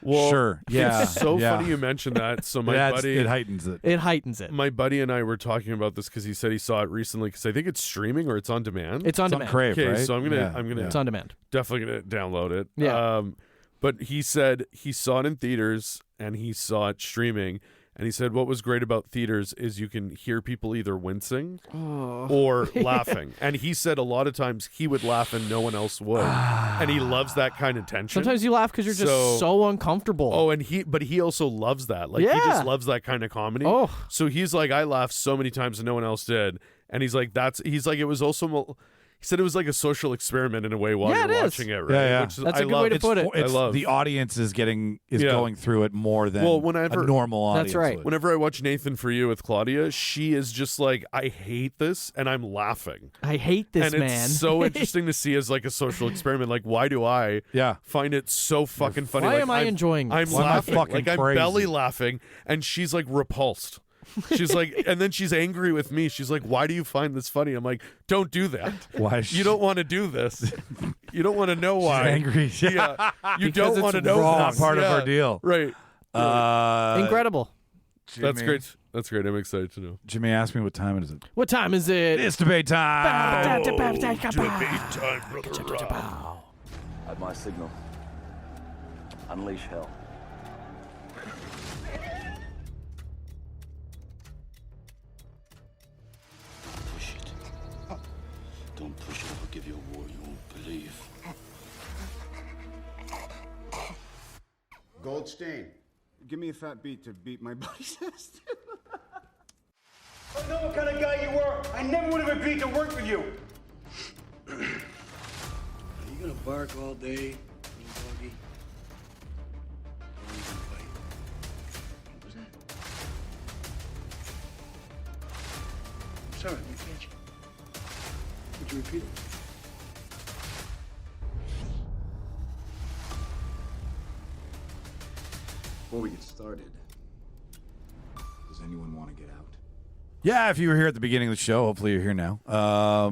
Well, Sure. Yeah. It's so yeah. funny you mentioned that. So my That's- buddy, it heightens it. It heightens it. my buddy and I were talking about this because he said he saw it recently. Because I think it's streaming or it's on demand. It's on It's on demand. Crave, Okay, right? so I'm gonna- Yeah, I'm gonna- yeah. It's on demand. Definitely gonna download it. Yeah. But he said he saw it in theaters and he saw it streaming. And he said what was great about theaters is you can hear people either wincing or laughing. And he said a lot of times he would laugh and no one else would. And he loves that kind of tension. Sometimes you laugh because you're just so uncomfortable. Oh, and he also loves that. Like he Yeah. just loves that kind of comedy. Oh. So he's like, I laughed so many times and no one else did. And he's like, it was also. He said it was like a social experiment in a way while Yeah, you're it is. watching it, right? Yeah, yeah. Which That's I a good love. way to It's put it. It's I love. the audience is Yeah. going through it more than Well, whenever- a normal audience. That's right. would. Whenever I watch Nathan For You with Claudia, she is just like, I hate this, and I'm laughing. I hate this and man. it's so interesting to see as like a social experiment. Like, why do I Yeah. find it so fucking funny? Why Like, am I enjoying I'm this? Why am I laughing. fucking Like I'm crazy? belly laughing, and she's like repulsed. She's like, and then she's angry with me. She's like, "Why do you find this funny?" I'm like, "Don't do that. Why is You don't want to do this. You don't want to know why. angry. Yeah, you Because don't want to it's know wrong. this. Part of Yeah. our deal. right? Incredible. That's Jimmy- great. That's great. I'm excited to know. Jimmy asked me what time it is. What time is it? It's debate time. At my signal, unleash hell. Push it. Don't push it. I'll give you a war you won't believe. Goldstein, give me a fat beat to beat my buddy's ass. I know what kind of guy you were. I never would have agreed to work with you. Are you gonna bark all day, little doggy? Or are you gonna bite? What was that? I'm sorry, I didn't catch you. Would you repeat it? Before we get started, does anyone want to get out? Yeah, if you were here at the beginning of the show, hopefully you're here now.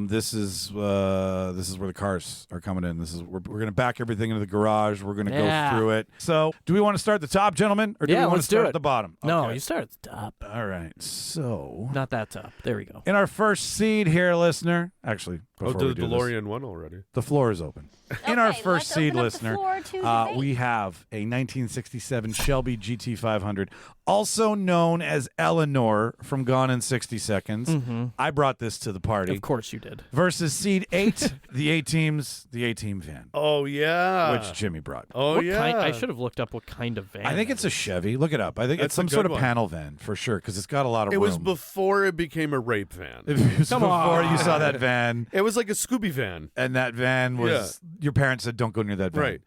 This is where the cars are coming in. We're going to back everything into the garage. We're going to Yeah. go through it. So, do we want to start at the top, gentlemen, or do Yeah, we want to let's do start it. at the bottom? No, Okay. you start at the top. All right. So, Not that top. There we go. in our first seed here, listener. Actually, Oh, before the we do this, DeLorean won already. the floor is open. In our Okay, first let's seed, open up the listener, floor to debate. we have a 1967 Shelby GT500, also known as Eleanor from Gone in 60 Seconds. I brought this to the party. Of course you did. Versus seed 8, the A-Team van, Oh yeah. which Jimmy brought. Oh What yeah. kind, I should have looked up what kind of van. I think that it's a Chevy. Look it up. I think That's it's some a sort good of one. panel van for sure because it's got a lot of It room. was before it became a rape van. It was Come before on. you saw that van, It was like a Scooby van. and that van was your parents said don't go near that van. Right.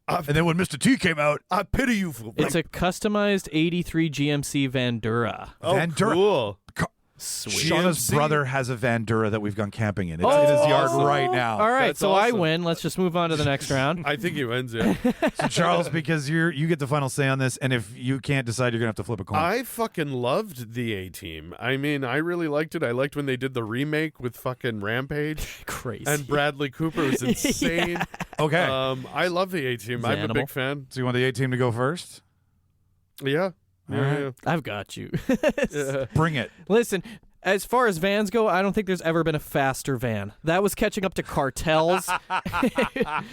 And then when Mr. T came out, I pity you for. It's a customized 83 GMC Vandura. oh, Vandura- cool. Sweet. Shauna's GMC? brother has a Vandura that we've gone camping in. It's in his yard right now. All right, That's so I awesome. win. Let's just move on to the next round. I think he wins it. So Charles, because you get the final say on this, and if you can't decide, you're gonna have to flip a coin. I fucking loved the A-Team. I mean, I really liked it. I liked when they did the remake with fucking Rampage Crazy. and Bradley Cooper. It was insane. Okay. I love the A-Team. He's I'm an a animal. big fan. So you want the A-Team to go first? Yeah. Yeah, right. yeah. I've got you. Yeah. Bring it. Listen, as far as vans go, I don't think there's ever been a faster van. That was catching up to cartels.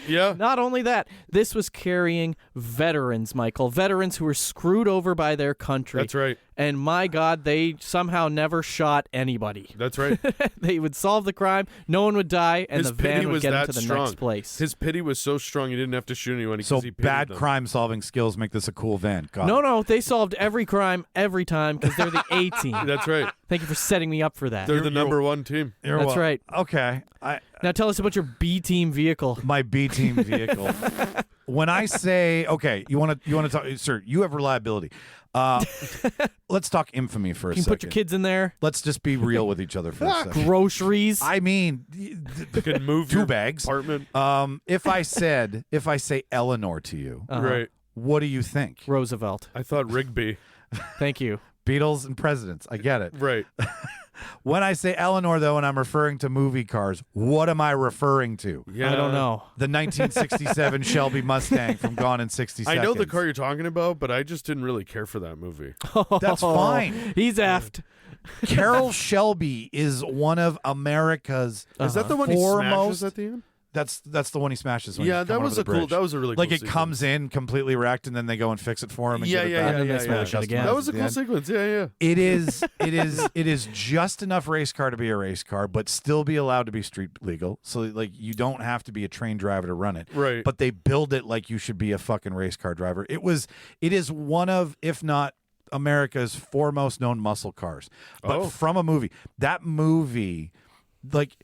Yeah. Not only that, this was carrying veterans, Michael. Veterans who were screwed over by their country. That's right. And my God, they somehow never shot anybody. That's right. They would solve the crime, no one would die, and His the van pity would was get that into the strong. next place. His pity was so strong he didn't have to shoot anyone. So he pitied bad them. crime-solving skills make this a cool van. Got it. No, they solved every crime every time because they're the A team. That's right. Thank you for setting me up for that. They're the number one team. You're That's right. Okay. Now tell us about your B team vehicle. My B team vehicle. When I say, okay, you want to talk, sir, you have reliability. Let's talk infamy for a You can second. put your kids in there. Let's just be real with each other for a second. Groceries. I mean, You can move two your bags. apartment. If I say Eleanor to you, Right. what do you think? Roosevelt. I thought Rigby. Thank you. Beatles and presidents. I get it. Right. When I say Eleanor, though, and I'm referring to movie cars, what am I referring to? Yeah. I don't know. The 1967 Shelby Mustang from Gone in 60 Seconds. I know the car you're talking about, but I just didn't really care for that movie. That's fine. He's effed. Carroll Shelby is one of America's Is that the one he foremost. smashes at the end? That's the one he smashes. When Yeah, he's that coming was over a the cool. bridge. That was a really like cool it sequence. comes in completely wrecked, and then they go and fix it for him. And Yeah, get it yeah, back. yeah, And then yeah, they smash yeah. it again. That was a At the cool end. sequence. Yeah, yeah. It is just enough race car to be a race car, but still be allowed to be street legal. So like you don't have to be a trained driver to run it. Right. But they build it like you should be a fucking race car driver. It is one of, if not America's foremost known muscle cars. But Oh. from a movie. That movie, like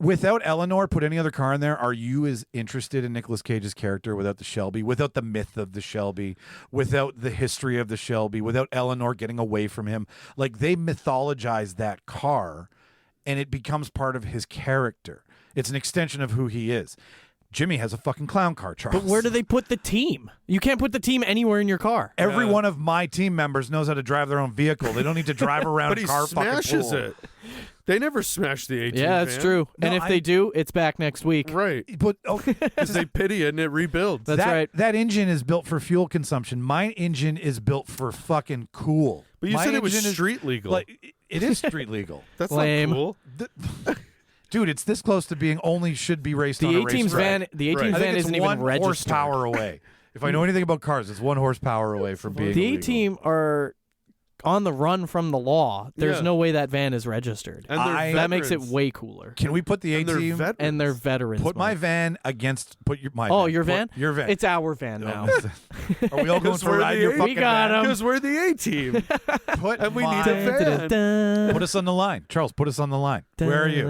without Eleanor, put any other car in there, are you as interested in Nicolas Cage's character without the Shelby, without the myth of the Shelby, without the history of the Shelby, without Eleanor getting away from him? Like they mythologize that car and it becomes part of his character. It's an extension of who he is. Jimmy has a fucking clown car, Charles. But where do they put the team? You can't put the team anywhere in your car. Every one of my team members knows how to drive their own vehicle. They don't need to drive around But a he car smashes fucking pool. it. They never smash the 18. Yeah, that's true. And No, if they do, it's back next week. Right. But okay, Because they pity it and it rebuilds. That's right. That engine is built for fuel consumption. My engine is built for fucking cool. But you My said it was engine is- street legal. Like it is street legal. That's Lame. not cool. Dude, it's this close to being only should be raced on The a A team's racetrack. van. The A Right. team's I think van it's isn't one even registered. horsepower away. If I know anything about cars, it's 1 horsepower away from being The A illegal. team are on the run from the law. There's Yeah. no way that van is registered. And they're That makes it veterans. way cooler. Can we put the A And they're team? veterans. And they're veterans. Put my Mike. van against. Put your my. Oh, van. your Put van? Your van. It's our van now. Are we all going for a we're ride in the your A- fucking We got van? 'em. Because we're the A team. Put And we my- need a van. Put us on the line, Charles. Put us on the line. Where are you?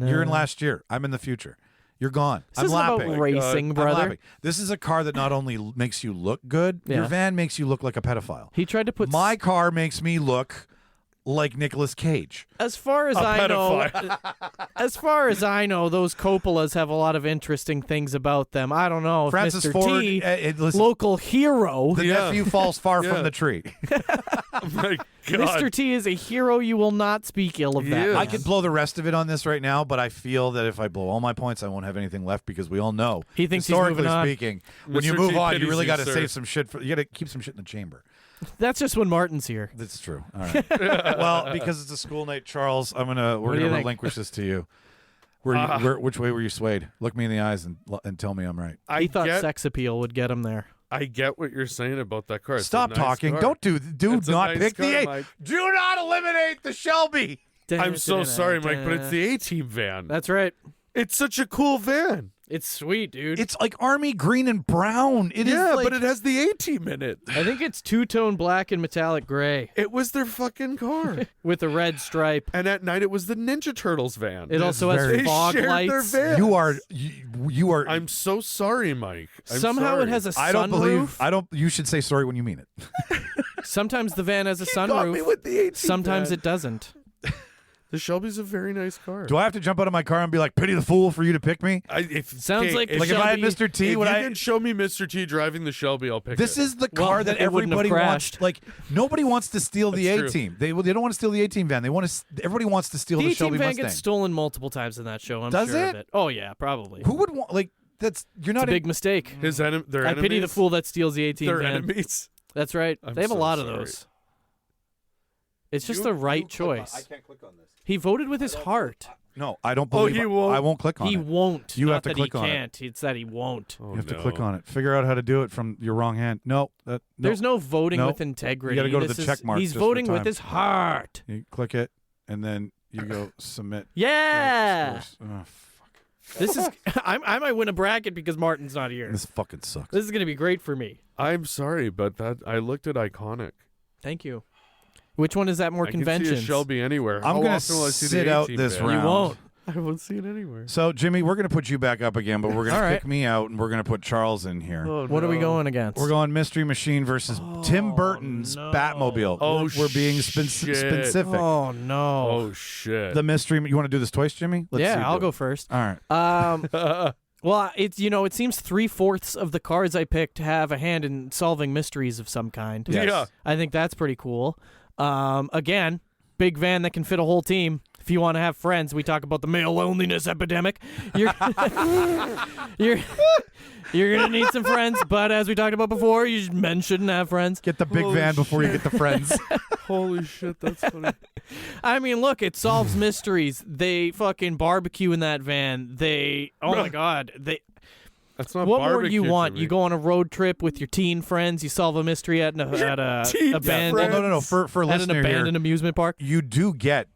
You're in last year. I'm in the future. You're gone. This I'm isn't lapping. about racing, I'm brother. lapping. This is a car that not only makes you look good, your Yeah. van makes you look like a pedophile. He tried to put My car makes me look like Nicolas Cage. As far as I know, as far as I know, those Coppolas have a lot of interesting things about them. I don't know if Francis Mr. Ford, T, listen, local hero, the Yeah. nephew falls far Yeah. from the tree. Oh my God. Mr. T is a hero. You will not speak ill of that. He is. man. I could blow the rest of it on this right now, but I feel that if I blow all my points, I won't have anything left because we all know, He thinks he's historically moving on. speaking, when you Mr. move T on, you pities really you, got to sir. save some shit. You got to keep some shit in the chamber. That's just when Martin's here. That's true. All right. Well, because it's a school night, Charles, we're do gonna you think? relinquish this to you. Which way were you swayed? Look me in the eyes and tell me I'm right. I He thought get, sex appeal would get him there. I get what you're saying about that car. It's a Stop nice talking. car. Don't do It's a not nice pick car, the A. Mike. Do not eliminate the Shelby. I'm so sorry, Mike, but it's the A-team van. That's right. It's such a cool van. It's sweet, dude. It's like army green and brown. It is Yeah, like, but it has the A-team in it. I think it's two-tone black and metallic gray It was their fucking car. with a red stripe. And at night, it was the Ninja Turtles van. It also has very- They fog shared lights. their van. you are. I'm so sorry, Mike. I'm Somehow sorry. it has a sunroof. I don't believe. I don't. You should say sorry when you mean it. Sometimes the van has a Got me sunroof. with the A-team Sometimes van. it doesn't. The Shelby's a very nice car. Do I have to jump out of my car and be like, "Pity the fool" for you to pick me? Sounds like if, Like if I had Shelby- Mr. T, if would you I? can show me Mr. T driving the Shelby, I'll pick This it. is the Well, car that it wouldn't have everybody wants. crashed. Like nobody wants to steal the That's A true. team. They don't want to steal the A team van. They want to. Everybody wants to steal The the 18 Shelby van Mustang. gets stolen multiple times in that show. I'm Does sure it? of it. Oh yeah, probably. Who would want like that's? You're It's not a big mistake. Their I enemies. pity the fool that steals the 18 Their van. enemies. That's right. I'm they have a so lot sorry. of those. It's just the right choice. can't click on this. He voted with his heart. No, I don't believe he won't. I won't click on He it. won't. You Not have to that click he on it. can't. It's that he won't. Oh, You have to no. click on it. Figure out how to do it from your wrong hand. No, There's no voting No. with integrity. You gotta go to This the is- check marks He's just for voting with time. his heart. You click it, and then you go submit. Yeah. Oh, fuck. This is. I might win a bracket because Martin's not here. This fucking sucks. This is gonna be great for me. I'm sorry, but that I looked at iconic. Thank you. Which one is that more I conventions? can see a Shelby anywhere. I'm How gonna often will I see sit the out A-team this van? round. You won't. I won't see it anywhere. So, Jimmy, we're going to put you back up again, but we're going All to right. kick me out, and we're going to put Charles in here. Oh, What are we no. going against? We're going Mystery Machine versus Tim Burton's no. Batmobile. Oh, we're being shit. specific. Oh no. Oh shit. The mystery. You want to do this twice, Jimmy? Let's see yeah, you I'll do go it. first. All right. Well, it's it seems 3/4 of the cards I picked have a hand in solving mysteries of some kind. Yes. Yeah. I think that's pretty cool. Again, big van that can fit a whole team. If you want to have friends, we talk about the male loneliness epidemic. You're you're gonna need some friends, but as we talked about before, men shouldn't have friends. Get the big Holy van before you get the friends. Holy shit, that's funny. I mean, look, it solves mysteries. They fucking barbecue in that van. Oh my god, That's not what more do barbecue, you want? Jimmy. You go on a road trip with your teen friends. You solve a mystery at a teen abandoned Well, no. For at an listener abandoned here, amusement park. you do get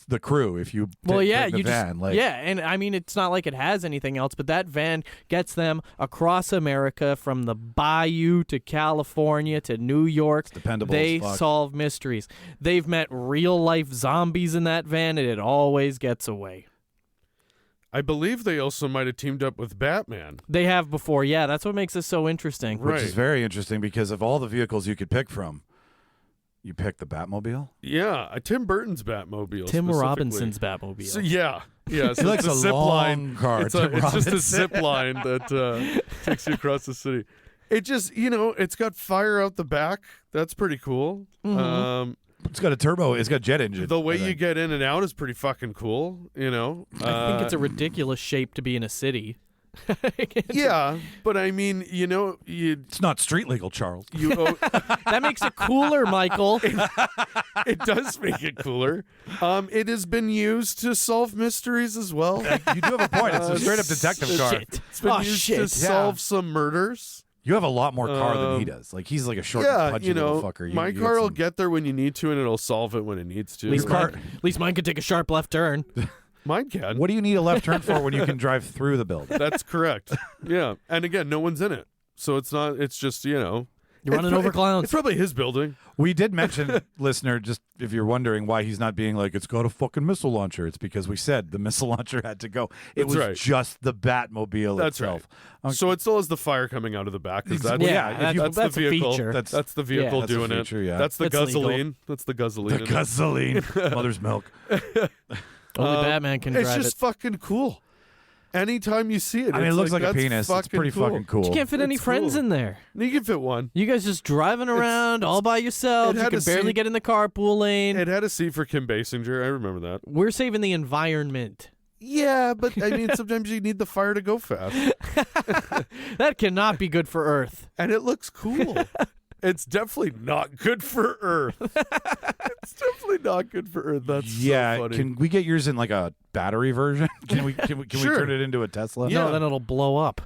the crew if you Well, take yeah, the you van. just and I mean it's not like it has anything else, but that van gets them across America from the Bayou to California to New York. dependable They as fuck. solve mysteries. They've met real life zombies in that van, and it always gets away. I believe they also might have teamed up with Batman. They have before, yeah. That's what makes this so interesting. Right. Which is very interesting because of all the vehicles you could pick from, you picked the Batmobile. Yeah, Tim Burton's Batmobile. Tim specifically. Robinson's Batmobile. So, yeah. So He likes it's a zip long line. car, It's Tim just a Robinson. zip line that takes you across the city. It just, it's got fire out the back. That's pretty cool. It's got a turbo. It's got a jet engine. The way I you think. get in and out is pretty fucking cool. I think it's a ridiculous shape to be in a city. Yeah, but I mean, It's not street legal, Charles. That makes it cooler, Michael. it does make it cooler. It has been used to solve mysteries as well. You do have a point. It's a straight up detective car. Shit. It's been Oh, used shit. to solve some murders. You have a lot more car than he does. Like he's like a short, Yeah, pudgy little fucker. my You car will some- get there when you need to, and it'll solve it when it needs to. At least, car- at least mine could take a sharp left turn. Mine can. What do you need a left turn for when you can drive through the building? That's correct. Yeah, and again, no one's in it, so it's not. It's just You're running over clowns. It's probably his building. We did mention, listener, just if you're wondering why he's not being like, it's got a fucking missile launcher. It's because we said the missile launcher had to go. It That's was right. just the Batmobile That's itself. right. So it still has the fire coming out of the back. 'Cause that's, Yeah, if you- that's the a vehicle. feature. That's the vehicle That's a doing feature, it. yeah. That's the That's legal. gasoline. That's the gasoline. The in it. gasoline, mother's milk. Only Batman can It's drive just it. fucking cool. Anytime you see it, I mean, it it's looks like a that's penis. It's pretty fucking cool. You can't fit any It's friends cool. in there. You can fit one. You guys just driving around all by yourselves. it You had can a barely seat. get in the carpool lane. It had a seat for Kim Basinger. I remember that. We're saving the environment. Yeah, but I mean, sometimes you need the fire to go fast, That cannot be good for Earth. and it looks cool. It's definitely not good for Earth. It's definitely not good for Earth. That's Yeah, so funny. can we get yours in like a battery version? Can we Sure. turn it into a Tesla? No, then it'll blow up.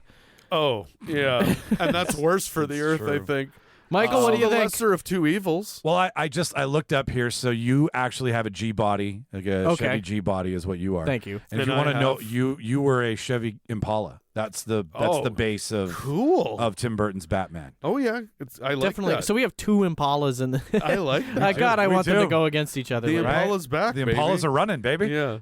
Oh, yeah, and that's worse for the Earth, I true. think. Michael, what do you the think? lesser of two evils. Well, I looked up here, so you actually have a G body, like a Okay. Chevy G body is what you are. Thank you. And if And you want I to know, have- you were a Chevy Impala. That's the Oh, base of Tim Burton's Batman. Oh yeah, I like Definitely. that. So we have two Impalas in the. I like that. God, I We want them to do. go against each other. The right? Impala's back. The baby. Impalas are running, baby. Yeah.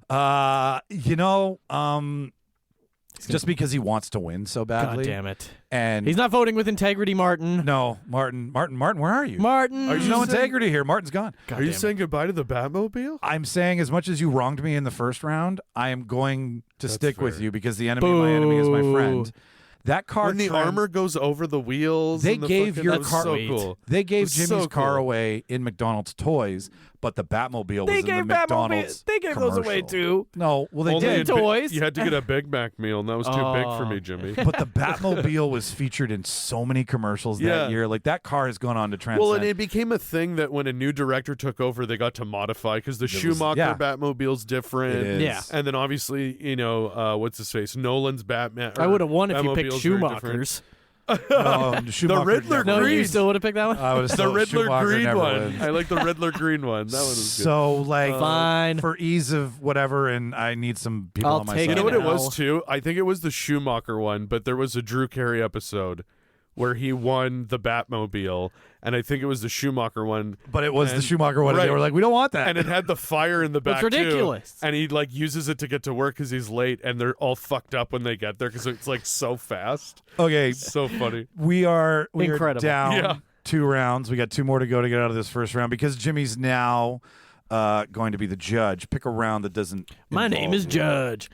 Just because he wants to win so badly. God damn it. And He's not voting with integrity, Martin. no, Martin, where are you? Martin. There's no integrity here. Martin's gone. God Are you damn it. saying goodbye to the Batmobile? I'm saying as much as you wronged me in the first round, I am going to That's stick with fair. you because the enemy of my enemy is my friend. Boo. That car When the trim- armor goes over the wheels. They and the gave fucking, your that was car- so Wait. cool. They gave It's Jimmy's so car cool. away in McDonald's toys, but the Batmobile was They in the gave McDonald's. They gave those away commercial. too. No, well they Only did. in toys. You had to get a Big Mac meal, and that was too big for me, Jimmy. But the Batmobile was featured in so many commercials Yeah. that year. Like that car has gone on to transcend. Well, and it became a thing that when a new director took over, they got to modify because the Schumacher yeah. Batmobile's different. It is. Yeah. And then obviously, what's his face? Nolan's Batman. I would have won if you picked Batmobile's very different. Schumacher's. No, Schumacher Riddler never No, wins. you Green. still would have picked that one. I would have The still Riddler Schumacher green never one. wins. I like the Riddler green one. That one was good. So like Fine. for ease of whatever, and I need some people I'll on my take side. You know what an it was L. too? I think it was the Schumacher one, but there was a Drew Carey episode where he won the Batmobile, and I think it was the Schumacher one. But it was the And- Schumacher one. And they right. were like, we don't want that. And it had the fire in the back. It's ridiculous. Too, and he like uses it to get to work because he's late, and they're all fucked up when they get there because it's like so fast. Okay, It's so funny. we are Incredible. down Yeah. 2 rounds. We got 2 more to go to get out of this first round because Jimmy's now going to be the judge. Pick a round that doesn't. My name involve is you. Judge.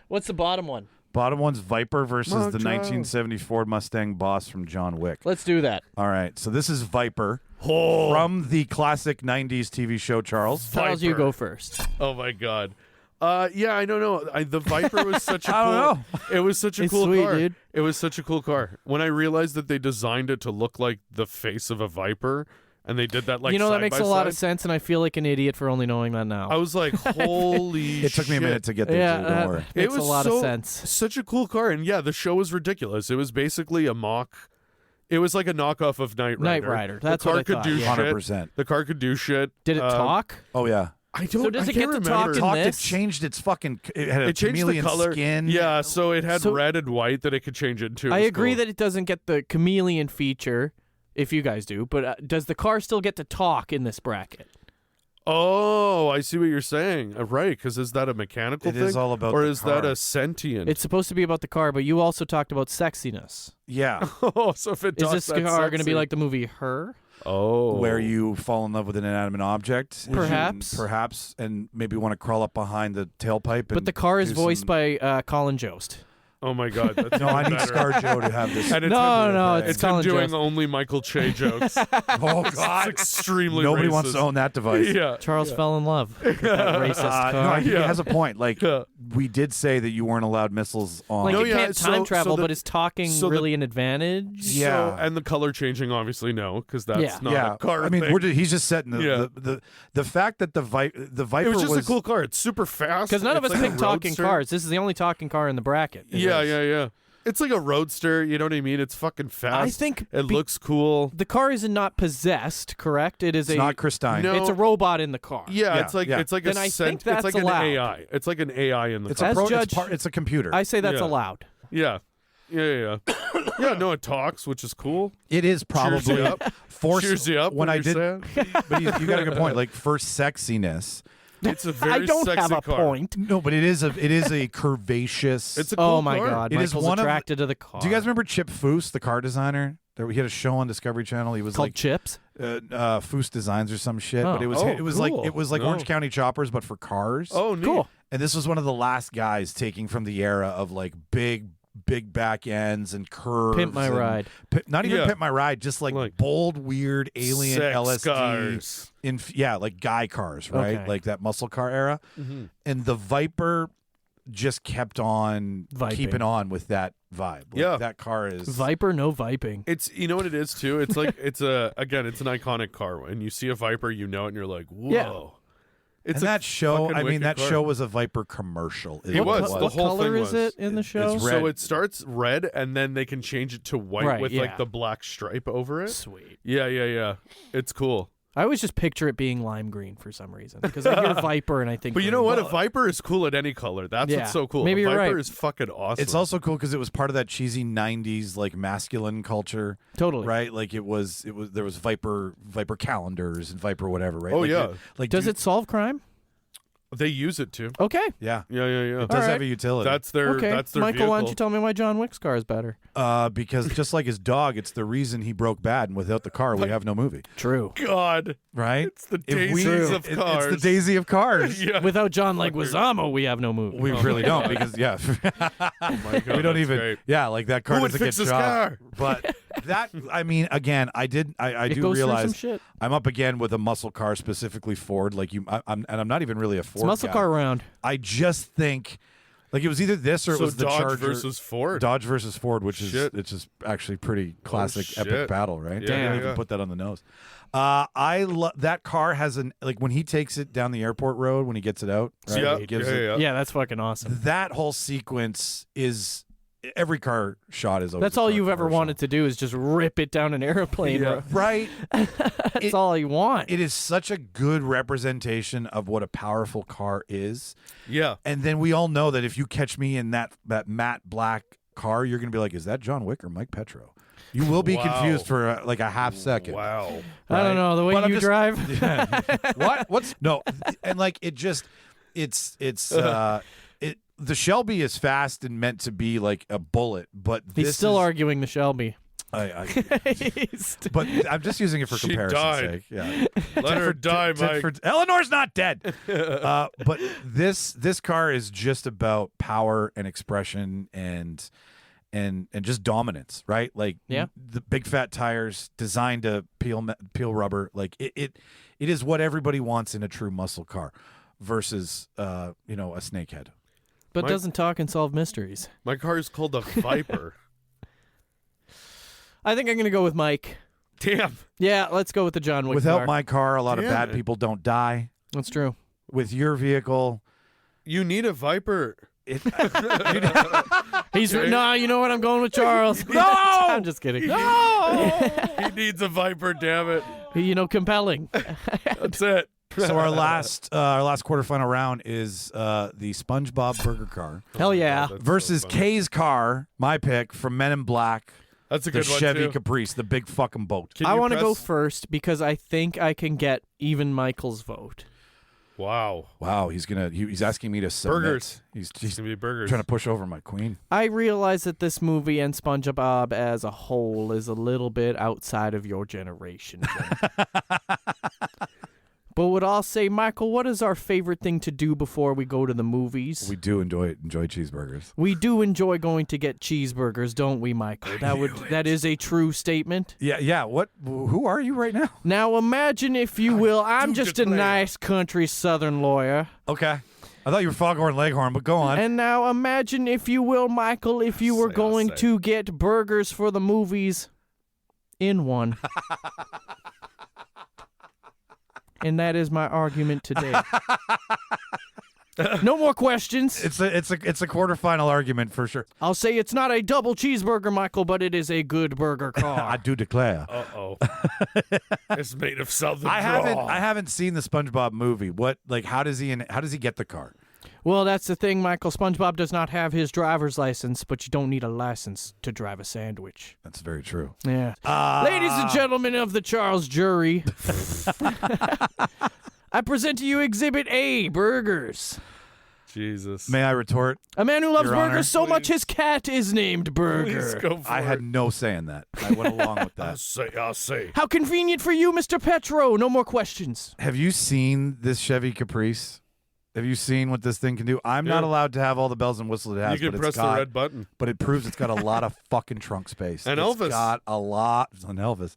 What's the bottom one? Bottom one's Viper versus Mojo. the 1970 Ford Mustang Boss from John Wick. Let's do that. All right, so this is Viper Oh, from the classic 90s TV show, Charles. Charles, you Viper. go first. oh my god. Yeah, I don't know. The Viper was such a cool. I don't know. It was such a It's cool sweet, car. dude. It was such a cool car. When I realized that they designed it to look like the face of a Viper, and they did that like you know, that side makes by a lot of side, sense, and I feel like an idiot for only knowing that now. I was like, holy It took me a shit. minute to get there, yeah, too. Don't worry. It makes was a lot so, of sense. Such a cool car, and yeah, the show was ridiculous. It was basically a mock. It was like a knockoff of Knight Rider. Knight Rider, that's the car what I could thought, do yeah. shit. 100%. The car could do shit. Did it talk? Oh, yeah. I don't. So does I it can't get to remember. talk in Talked, it this? changed its fucking. It had a It changed the chameleon color. skin. Yeah, so it had So- red and white that it could change into. It I was agree cool. that it doesn't get the chameleon feature, if you guys do, but does the car still get to talk in this bracket? Oh, I see what you're saying. Right, because is that a mechanical It thing? is all about or the is that car. a sentient? It's supposed to be about the car, but you also talked about sexiness. Yeah. oh, so if it Is talks, this that's car going to be sexy. like the movie Her? Oh, Where you fall in love with an inanimate object. Perhaps. Perhaps, and maybe want to crawl up behind the tailpipe. But and the car is do voiced some- by Colin Jost. Oh my God, that's No, I even need better. ScarJo to have this. And it's No, him, no, it's it's him Colin doing Jost. only Michael Che jokes. Oh, It's God. extremely Nobody racist. wants to own that device. Yeah, Charles fell in love with that racist No, I car. think he has a point. Like, Yeah. we did say that you weren't allowed missiles on. Like, No, it yeah, can't so- time so travel, the- but is talking so the- really an advantage? Yeah. So, and the color changing, obviously, no, because that's Yeah. not yeah, a car. I mean, thing. he's just setting Yeah. the fact that the Viper it was just a cool car. It's super fast. Because none of us It's like a picked talking roadster. cars. This is the only talking car in the bracket. Yeah, yeah. It's like a roadster. You know what I mean? It's fucking fast. I think it looks cool. the car is not possessed, correct? It is It's a not Christine. No. it's a robot in the car. Yeah, Yeah, it's like yeah. it's like Then a I think it's that's like allowed. an AI. It's like an AI in the It's car. As a judge- it's a computer. I say that's Yeah. allowed. Yeah. Yeah. Yeah, no, it talks, which is cool. It is Cheers you probably up. force Cheers you up when I did. you're sad. But you got a good point. Like for sexiness. It's a very I don't sexy have a car. point. No, but it is a curvaceous. It's a cool Oh my car. God, It is Michael's one of- attracted to the car. Do you guys remember Chip Foose, the car designer? He had a show on Discovery Channel. He was called like Chips? Foose Designs or some shit. But Oh. it was Oh, it was cool. like No. Orange County Choppers, but for cars. Oh, neat. Cool. And this was one of the last guys taking from the era of like big back ends and curves. Pimp My and Ride. Not even Yeah. Pimp My Ride, just like Like bold, weird alien Sex LSD. cars. Like guy cars, right? Okay. Like that muscle car era. Mhm. And the Viper just kept on Viping. keeping on with that vibe. Like, Yeah. that car is Viper, no viping. It's you know what it is too. It's like it's an iconic car. When you see a Viper, you know it, and you're like, whoa. Yeah. It's and a that show, fucking I mean, wicked that car. show was a Viper commercial. It was. What, The what whole color thing is was. it in the show? It's So red. it starts red, and then they can change it to white Right, with yeah. like the black stripe over it. Sweet. Yeah. It's cool. I always just picture it being lime green for some reason because I hear Viper and I think. But you green. know what? A Viper is cool at any color. That's Yeah. what's so cool. Maybe a you're Viper right. is fucking awesome. It's also cool because it was part of that cheesy '90s like masculine culture, Totally. right? Like it was there was Viper calendars and Viper whatever, right? Oh, Like yeah. Does dude- it solve crime? They use it too. Okay. Yeah, Yeah. it does All have right. a utility. That's their. Okay. That's their Michael, why don't vehicle. you tell me why John Wick's car is better? Because just like his dog, it's the reason he broke bad, and without the car, we have no movie, True. God, right? it's the If we- daisies of it- cars. It's the daisy of cars. Yeah. Without John Leguizamo, we have no movie. We really don't because Oh my God, we don't that's even. great. Yeah, like that car Who would doesn't fix get this shot. car? But that, I mean, again, I do goes through some realize shit. I'm up again with a muscle car, specifically Ford. Like and I'm not even really a Ford It's muscle guy. car round. I just think, like, it was either this or it So was the Dodge Charger versus Ford. Dodge versus Ford, which Shit. is actually pretty classic, shit. epic battle, right? Yeah, Didn't yeah, even yeah. put that on the nose. I love that car. Has like when he takes it down the airport road when he gets it out. Right? Yeah, He gives it- yeah. Yeah, that's fucking awesome. That whole sequence is every car shot is. That's all you've ever wanted to do is just rip it down an airplane. Yeah. right? That's all you want. It is such a good representation of what a powerful car is. Yeah. And then we all know that if you catch me in that matte black car, you're going to be like, is that John Wick or Mike Petro? You will be Wow. confused for like a half second. Wow. I don't know the way But I'm you just- drive. What? What's no? And like it just, it's the Shelby is fast and meant to be like a bullet, but He's this still is, arguing the Shelby. but I'm just using it for She comparison's died. sake. Yeah. Let her die, Mike. Eleanor's not dead. But this car is just about power and expression and just dominance, right? Like Yeah. the big fat tires designed to peel rubber. Like it is what everybody wants in a true muscle car versus a snakehead. But Mike- doesn't talk and solve mysteries. My car is called a Viper. I think I'm going to go with Mike. Damn. Yeah, let's go with the John Wick Without car. my car, a lot of Damn bad it. people don't die. That's true. With your vehicle, You need a Viper. it, He's no, you know what? I'm going with Charles. No! I'm just kidding. No! He needs a Viper, damn it. Compelling. That's it. so our last quarterfinal round is the SpongeBob burger car Hell yeah. That's versus so funny. Kay's car, my pick from Men in Black, That's a the good one, Chevy too. Caprice, the big fucking boat. Can I you want to go press- first because I think I can get even Michael's vote. Wow. Wow, he's asking me to submit. Burgers. He's It's going to be burgers. trying to push over my queen. I realize that this movie and SpongeBob as a whole is a little bit outside of your generation. Jim. But would I'll say, Michael, what is our favorite thing to do before we go to the movies? We do enjoy cheeseburgers. We do enjoy going to get cheeseburgers, don't we, Michael? That is a true statement. Yeah. What? Who are you right now? Now imagine, if you will, I'm just a declare. nice country southern lawyer. Okay. I thought you were Foghorn Leghorn, but go on. And now imagine, if you will, Michael, if you were Say, going say. to get burgers for the movies in one. And that is my argument today. No more questions. It's a quarterfinal argument for sure. I'll say it's not a double cheeseburger, Michael, but it is a good burger I car. do declare. Uh-oh. It's made of southern I draw. haven't seen the SpongeBob movie. What, like, how does he get the car? Well, that's the thing, Michael. SpongeBob does not have his driver's license, but you don't need a license to drive a sandwich. That's very true. Yeah. Ladies and gentlemen of the Charles jury, I present to you Exhibit A, burgers. Jesus. May I retort? A man who loves Your burgers Honor. so much his cat is named Please Burger. go for I it. had no say in that. I went along with I'll that. say. How convenient for you, Mr. Petro. No more questions. Have you seen this Chevy Caprice? Have you seen what this thing can do? I'm not Yeah. allowed to have all the bells and whistles it has, You but can press it's got, the red button. but it proves it's got a lot of fucking trunk space. And It's Elvis. got a lot on Elvis.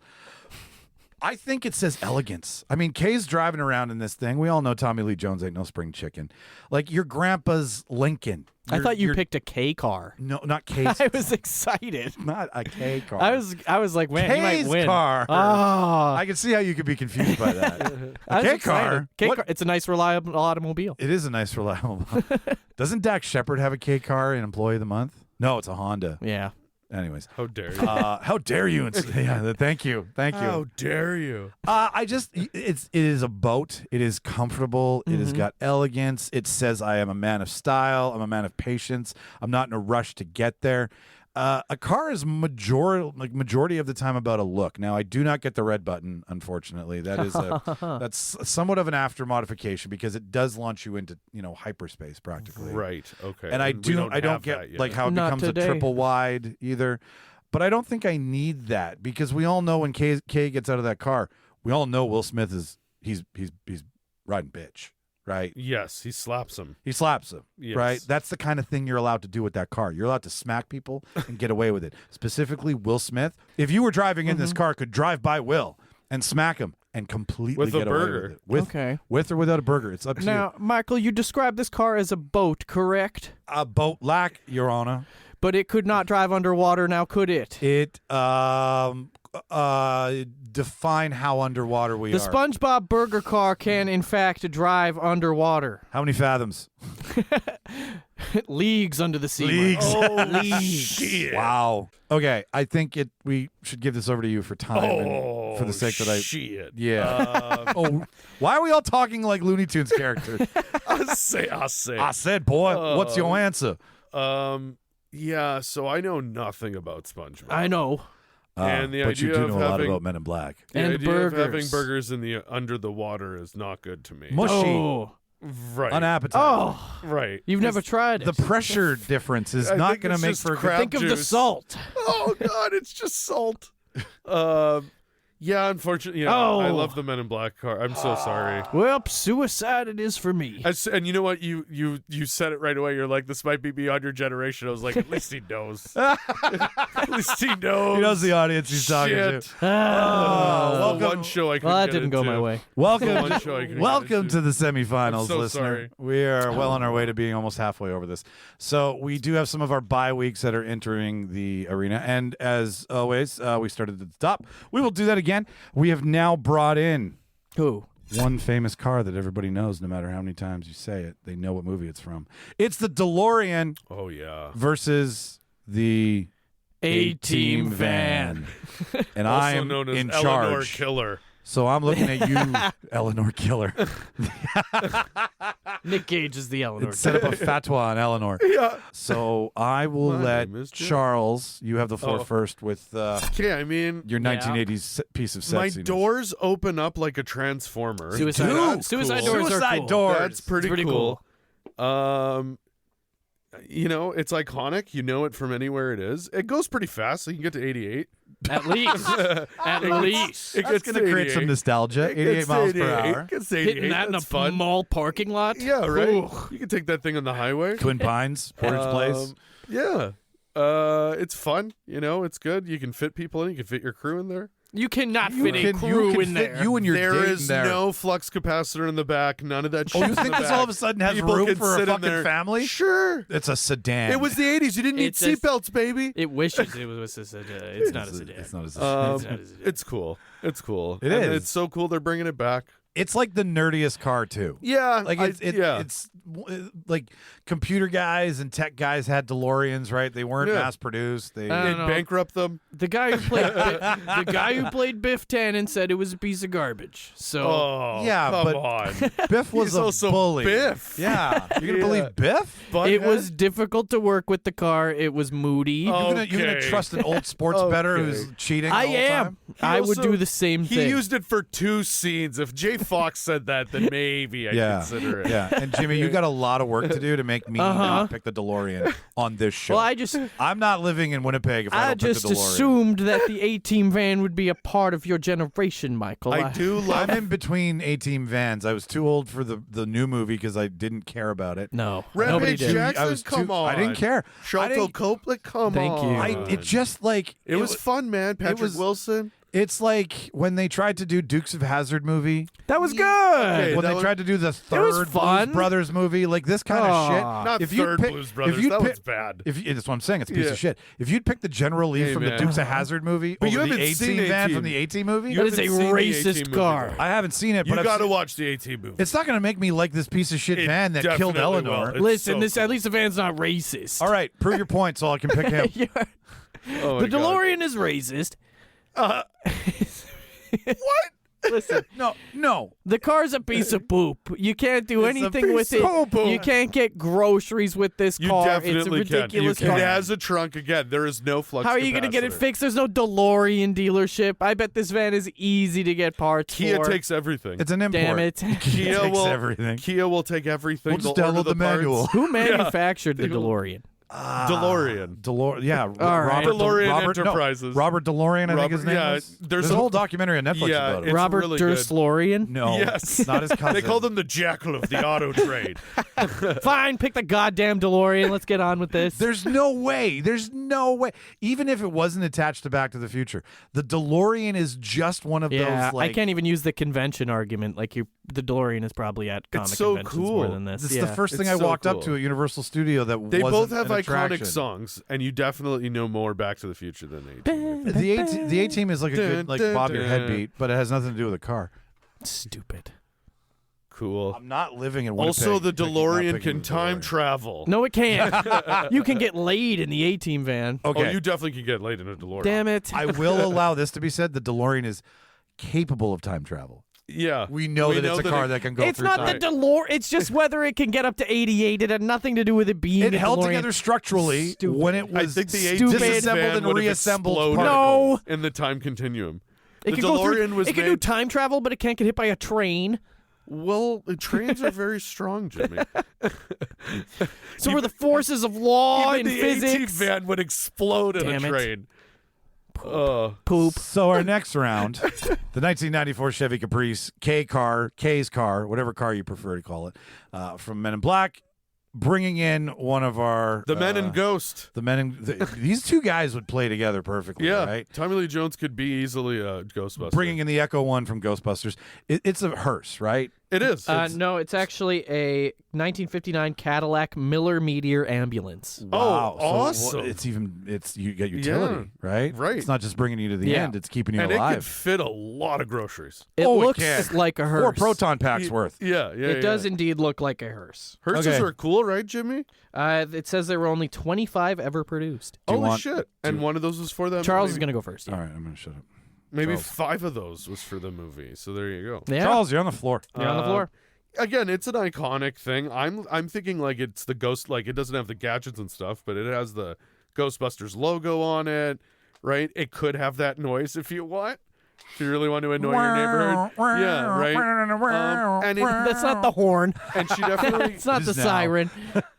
I think it says elegance. I mean, Kay's driving around in this thing. We all know Tommy Lee Jones ain't no spring chicken. Like your grandpa's Lincoln. I thought you Your- picked a K car. No, not Kay's. I was excited. Not a K car. I was like, man, he might Kay's win. car. Oh, I can see how you could be confused by that. I was K excited. car. K What- car. It's a nice, reliable automobile. It is a nice, reliable. Doesn't Dax Shepard have a K car in Employee of the Month? No, it's a Honda. Yeah. Anyways, How dare you? how dare you? Yeah, thank you. How dare you? It is a boat. It is comfortable. It has got elegance. It says I am a man of style. I'm a man of patience. I'm not in a rush to get there. A car is majority of the time about a look. Now I do not get the red button, unfortunately. That is that's somewhat of an after modification because it does launch you into hyperspace practically. Right. Okay. And I we don't have get that yet. like how it Not becomes today. a triple wide either. But I don't think I need that because we all know when Kay gets out of that car, we all know Will Smith is he's riding bitch, right? Yes, he slaps him. He slaps him, Yes. right? That's the kind of thing you're allowed to do with that car. You're allowed to smack people and get away with it. Specifically, Will Smith. If you were driving in this car, could drive by Will and smack him and completely With a get away burger. with it. Okay. With or without a burger. It's up to Now, Michael, you described this car as a boat, correct? you. A boat lack, Your Honor. But it could not drive underwater now, could it? It define how underwater we The are. SpongeBob burger car can, in fact, drive underwater. How many fathoms? Leagues under the sea. Leagues. Oh, leagues. Shit. Wow. Okay, I think we should give this over to you for time and for the sake that I. Shit. Yeah. Oh, why are we all talking like Looney Tunes characters? I say. I said, boy, what's your answer? Yeah. So I know nothing about SpongeBob. I know. And the but you idea do of know a lot having- about Men in Black. The And idea of having burgers. burgers in the under the water is not good to me. Mushy, Oh. Right. unappetizing. Oh. Right. You've never tried it. The pressure difference is I not think going to it's make just for a good. crap Think of the juice. salt. Oh God, it's just salt. Yeah, unfortunately, Oh. I love the Men in Black car. I'm so sorry. Well, suicide it is for me. And you know what? You said it right away. You're like, this might be beyond your generation. I was like, at least he knows. At least he knows. He knows the audience he's talking to. Shit. welcome- One show I couldn't Well, that get didn't go into. my way. Welcome, The one to, show I couldn't get welcome into. to the semifinals, I'm so listener. sorry. We are well on our way to being almost halfway over this. So we do have some of our bye weeks that are entering the arena, and as always, we started at the top. We will do that again. We have now brought in Who? one famous car that everybody knows, no matter how many times you say it. They know what movie it's from. It's the DeLorean Oh yeah. versus the A-Team van. And Also I'm known as in Eleanor charge. Killer. So I'm looking at you, Eleanor Killer. Nick Cage is the Eleanor. Set up a fatwa on Eleanor. Yeah. So I will My let name is Jim. Charles, you have the floor Oh. first with Okay, I mean, your 1980s piece of my sexiness. doors open up like a transformer. Suicide, That's suicide cool. doors are Suicide cool. doors. That's pretty, It's pretty cool. You know, it's iconic. You know it from anywhere it is. It goes pretty fast, so you can get to 88. At least. At least. It That's gets going to to create some 88. nostalgia. It 88 gets miles to per 88. hour. It gets to 88. Hitting that in a That's fun. mall parking lot? Yeah, right. Ooh. You can take that thing on the highway. Twin Pines, Portage Place. Yeah. It's fun. You know, it's good. You can fit people in. You can fit your crew in there. You cannot You fit a can- crew you can in fit there. you and your There date is in there. no flux capacitor in the back. None of that shit. Oh, you in think the this back. all of a sudden has People room can for a sit in fucking there. family? Sure. It's a sedan. It was the 80s. You didn't need It's a- seatbelts, baby. It wishes it was a sedan. It's not a sedan. It's not a sedan. It's not a sedan. It's cool. It's cool. It And is. It's so cool they're bringing it back. It's like the nerdiest car too. Yeah. Like it's like computer guys and tech guys had DeLoreans, right? They weren't Yeah. mass produced. They I It don't know. bankrupt them. The guy who played the guy who played Biff Tannen said it was a piece of garbage. So Oh, Yeah, come but- on. Biff was He's a also bully. Biff. Yeah, you're gonna Yeah. believe Biff? it was difficult to work with the car. It was moody. Oh. You're gonna Okay. trust an old sports bettor Okay. who's cheating? I the whole am. time? I would also- do the same He thing. used it for 2 scenes. If Jay Fox said that, then maybe I'd Yeah, consider it. yeah. And Jimmy, you got a lot of work to do to make me not pick the DeLorean on this show. well, I'm not living in Winnipeg if I I don't pick just the DeLorean. assumed that the A-Team van would be a part of your generation, Michael. I do love. I'm in between A-Team vans. I was too old for the new movie because I didn't care about it. No, nobody Rampage did. Jackson, I was come too- on. I didn't care. I Charlton didn't- Copley, come Thank you. on. It just like It was fun, man. Patrick was- Wilson. It's like when they tried to do Dukes of Hazzard movie. That was good. Okay, When that they was- tried to do the was third Blues fun. Brothers movie, like this kind of shit. Aw. Not if you third pick- Blues if Brothers. you That pick- was bad. If you, that's what I'm saying, it's a piece Yeah. of shit. If you'd pick the General Lee Hey, from man. the Dukes of Hazzard movie, But over you the haven't seen A-Team van A-Team. from the A-Team movie, That is a haven't seen the racist A-Team movie, car. though. I haven't seen it. You But I've got to seen- watch the A-Team movie. It's not going to make me like this piece of shit It van that killed definitely Eleanor. will. It's Listen, so this at cool. least the van's not racist. All right, prove your point so I can pick him. Oh my The God. DeLorean is racist. What? Listen, No. the car's a piece of poop. You can't do It's a anything with piece it. of poop. You can't get groceries with this You car. definitely It's a can. ridiculous It car. has a trunk again. There is no flux. How are you going to get it capacitor. fixed? There's no DeLorean dealership. I bet this van is easy to get parts Kia for. takes everything. It's an import. Damn it. Kia takes will everything. Kia will take everything. We'll just They'll order download the parts. manual. Who manufactured the DeLorean? DeLorean. Yeah. All right. DeLorean Enterprises. Robert DeLorean, I think his name yeah, was. there's There's a whole documentary on Netflix about it. it's Robert really good. DeLorean. No, Yes. not his cousin. They called him the Jackal of the Auto Trade. Fine, pick the goddamn DeLorean. Let's get on with this. There's no way. Even if it wasn't attached to Back to the Future, the DeLorean is just one of Yeah, those. Like, I can't even use the convention argument. Like the DeLorean is probably at comic so conventions more cool. than this. This is yeah. the first thing It's I so walked up cool. to at Universal Studio that They wasn't both have an iconic attraction. songs, and you definitely know more Back to the Future than A-Team. The A-Team is like a good like bob your head beat, but it has nothing to do with a car. Stupid. Cool. I'm not living in Winnipeg. Also, the picking- not DeLorean picking can the time DeLorean. travel. No, it can't. You can get laid in the A-Team van. Okay, Oh, you definitely can get laid in a DeLorean. Damn it. I will allow this to be said. The DeLorean is capable of time travel. Yeah. We know that it's a car that can go It's through not time. the DeLorean. It's just whether it can get up to 88. It had nothing to do with it being It a held DeLorean. together structurally Stupid. when it I was think the Stupid. A-Team disassembled van and would have reassembled exploded No. in the time continuum. It The can go through. DeLorean was It can do made- time travel, but it can't get hit by a train. Well, trains are very strong, Jimmy. So are the forces of law Even and the A-Team physics. van would explode in Damn a it. train. Poop. So our next round, the 1994 Chevy Caprice, K's car, whatever car you prefer to call it, from Men in Black, bringing in one of our The Men in Ghost. The Men in these two guys would play together perfectly, Yeah, right? Tommy Lee Jones could be easily a Ghostbuster. Bringing in the Echo One from Ghostbusters. It's a hearse, right? It is. It's- No, it's actually a 1959 Cadillac Miller Meteor ambulance. Wow. Oh, So awesome. it's you get utility, right? right. It's not just bringing you to the Yeah. end; it's keeping you and it alive. could fit a lot of groceries. It Oh, it looks can. like a hearse. 4 proton packs worth. Yeah. It does indeed look like a hearse. Hearses Okay. are cool, right, Jimmy? It says there were only 25 ever produced. Do you Holy want- shit. And one of those was for them. Charles is maybe, going to go first. All right, I'm gonna shut up. Maybe Charles. 5 of those was for the movie. So there you go. Yeah, Charles, you're on the floor. you're on the floor. Again, it's an iconic thing. I'm thinking like it's the ghost, like it doesn't have the gadgets and stuff, but it has the Ghostbusters logo on it, right? It could have that noise if you want. If you really want to annoy your neighborhood. Yeah, right. And That's not the horn. and she definitely It's not It the is now. siren.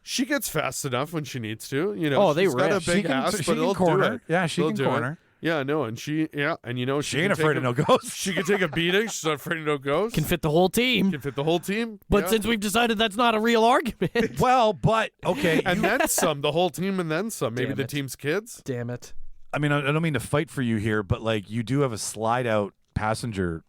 she gets fast enough when she needs to. You know, Oh, they she's got a rip. big She can- ass, she but can it'll corner. do it. Yeah, she She'll can do it. corner. Yeah, no, and you know She can ain't take afraid of no ghosts. She can take a beating. She's not afraid of no ghosts. Can fit the whole team. Can fit the whole team. But yeah. since we've decided that's not a real argument. Well, but okay. and then some, the whole team, and then some. Maybe Damn the it. team's kids. Damn it. I mean, I don't mean to fight for you here, but like you do have a slide out passenger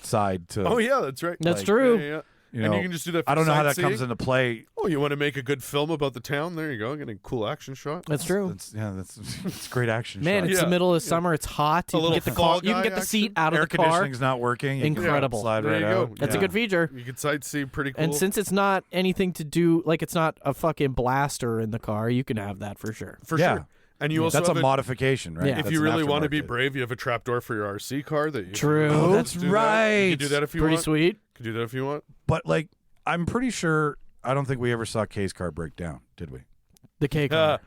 side to. Oh yeah, that's right. That's Like, true. Yeah. You And know, you can just do that. For I don't know how that sightseeing. comes into play. Oh, you want to make a good film about the town? There you go. Get a cool action shot. That's true. It's great action. Man, shot. it's Yeah. the middle of summer. It's hot. You A can little get the Fall car. You can Guy get the seat action. out of air the car. conditioning's not working. You can Incredible. slide There right you go. out. That's Yeah. a good feature. You can sightsee pretty cool. And since it's not anything to do, like it's not a fucking blaster in the car, you can have that for sure. for Yeah. sure. And you also That's a have modification, right? Yeah. If That's you an really want to be aftermarket. brave, you have a trapdoor for your RC car that you. True. Can, Oh, that's do that. right. You can do that if you Pretty want. sweet. You can do that if you want. But like, I'm pretty sure. I don't think we ever saw Kay's car break down, did we? The K car.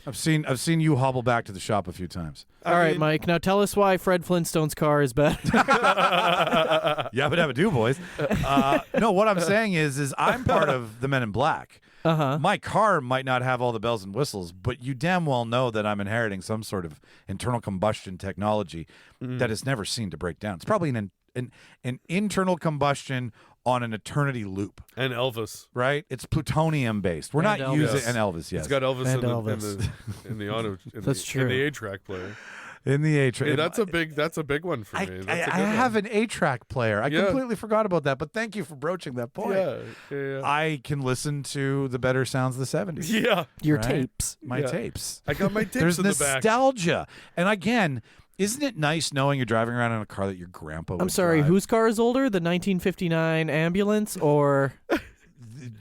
I've seen you hobble back to the shop a few times. All right, Mike. Now tell us why Fred Flintstone's car is better. Yeah, but have a do, boys. No, what I'm saying is I'm part of the Men in Black. Uh-huh. My car might not have all the bells and whistles, but you damn well know that I'm inheriting some sort of internal combustion technology that is never seen to break down. It's probably an internal combustion on an eternity loop, And Elvis. right? It's plutonium based. We're And not Elvis. using and Elvis, yes. It's got Elvis, And in, Elvis. in the auto. In That's the, true. In the A-track player. in the A-track. Hey, that's a big one for me. That's a I good have one. an A-track player. I Yeah. completely forgot about that, but thank you for broaching that point. Yeah. I can listen to the better sounds of the 70s. Yeah. Your Right? tapes. My Yeah. tapes. I got my tapes There's in the back. nostalgia. And again, isn't it nice knowing you're driving around in a car that your grandpa would I'm sorry, drive? whose car is older? The 1959 ambulance or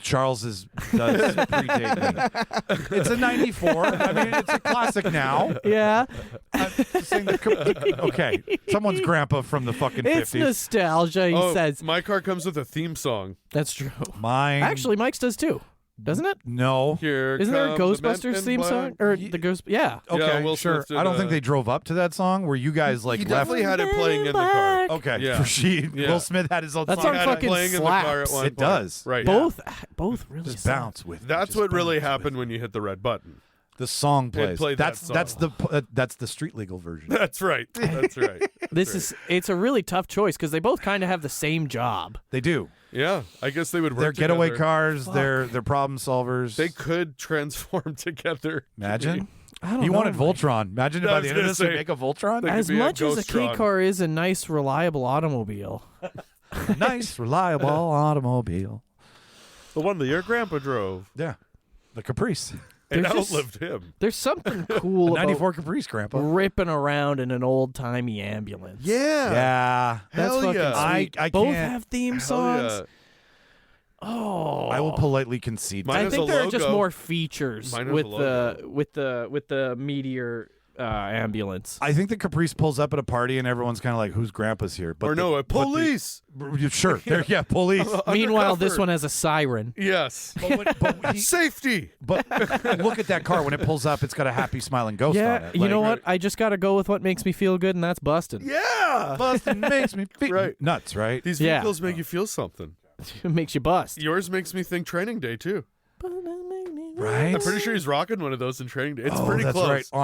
Charles's does predate me. It's a 94. I mean, it's a classic now. yeah, I'm just saying okay, someone's grandpa from the fucking it's 50s. nostalgia. He Oh, says my car comes with a theme song. that's true. Mine. Actually, Mike's does too. doesn't it? No. Here Isn't there a comes the Ghostbusters men in theme black. song or the Ghost? Yeah. Okay, Will sure. Smith did, I don't think they drove up to that song. Where you guys like He left? definitely had it playing in the car. Okay, Yeah. Yeah. Will Smith had his own That song. song He had it fucking playing in the car at slaps. one It point. does. Right. Both really Just slap. bounce with. me, That's just what really bounce with happened me. when you hit the red button. The song plays. played that That's song. that's the street legal version. That's right. That's right. It's a really tough choice because they both kind of have the same job. They do. Yeah, I guess they would work They're getaway together. cars. They're problem solvers. They could transform together. Imagine. I don't He know. wanted Voltron. Imagine if I by was the end of gonna this they say- make a Voltron. They could As be a much as a Ghostron. K car is a nice, reliable automobile, Nice, reliable automobile. The one that your grandpa drove. Yeah, the Caprice. It There's just- outlived him. there's something cool about '94 Caprice, Grandpa. ripping around in an old timey ambulance. Yeah, That's Hell fucking yeah. sweet. I Both can't- have theme Hell songs. yeah. Oh, I will politely concede. Mine I has think a there are just logo. more features Mine has with a the Meteor ambulance. I think the Caprice pulls up at a party and everyone's kind of like, "Whose grandpa's here?" But Or the- no, a but the- police. Sure, yeah, police. Meanwhile, this Undercover. one has a siren. Yes. but Safety. look at that car when it pulls up. It's got a happy smiling ghost on Yeah, it. you Like, know what? I just got to go with what makes me feel good, and that's busting. Yeah. Bustin' makes me feel Right. nuts, right? These Yeah. vehicles make you feel something. It makes you bust. Yours makes me think Training Day too. Right? I'm pretty sure he's rocking one of those in Training Day. It's oh, pretty that's close. right. On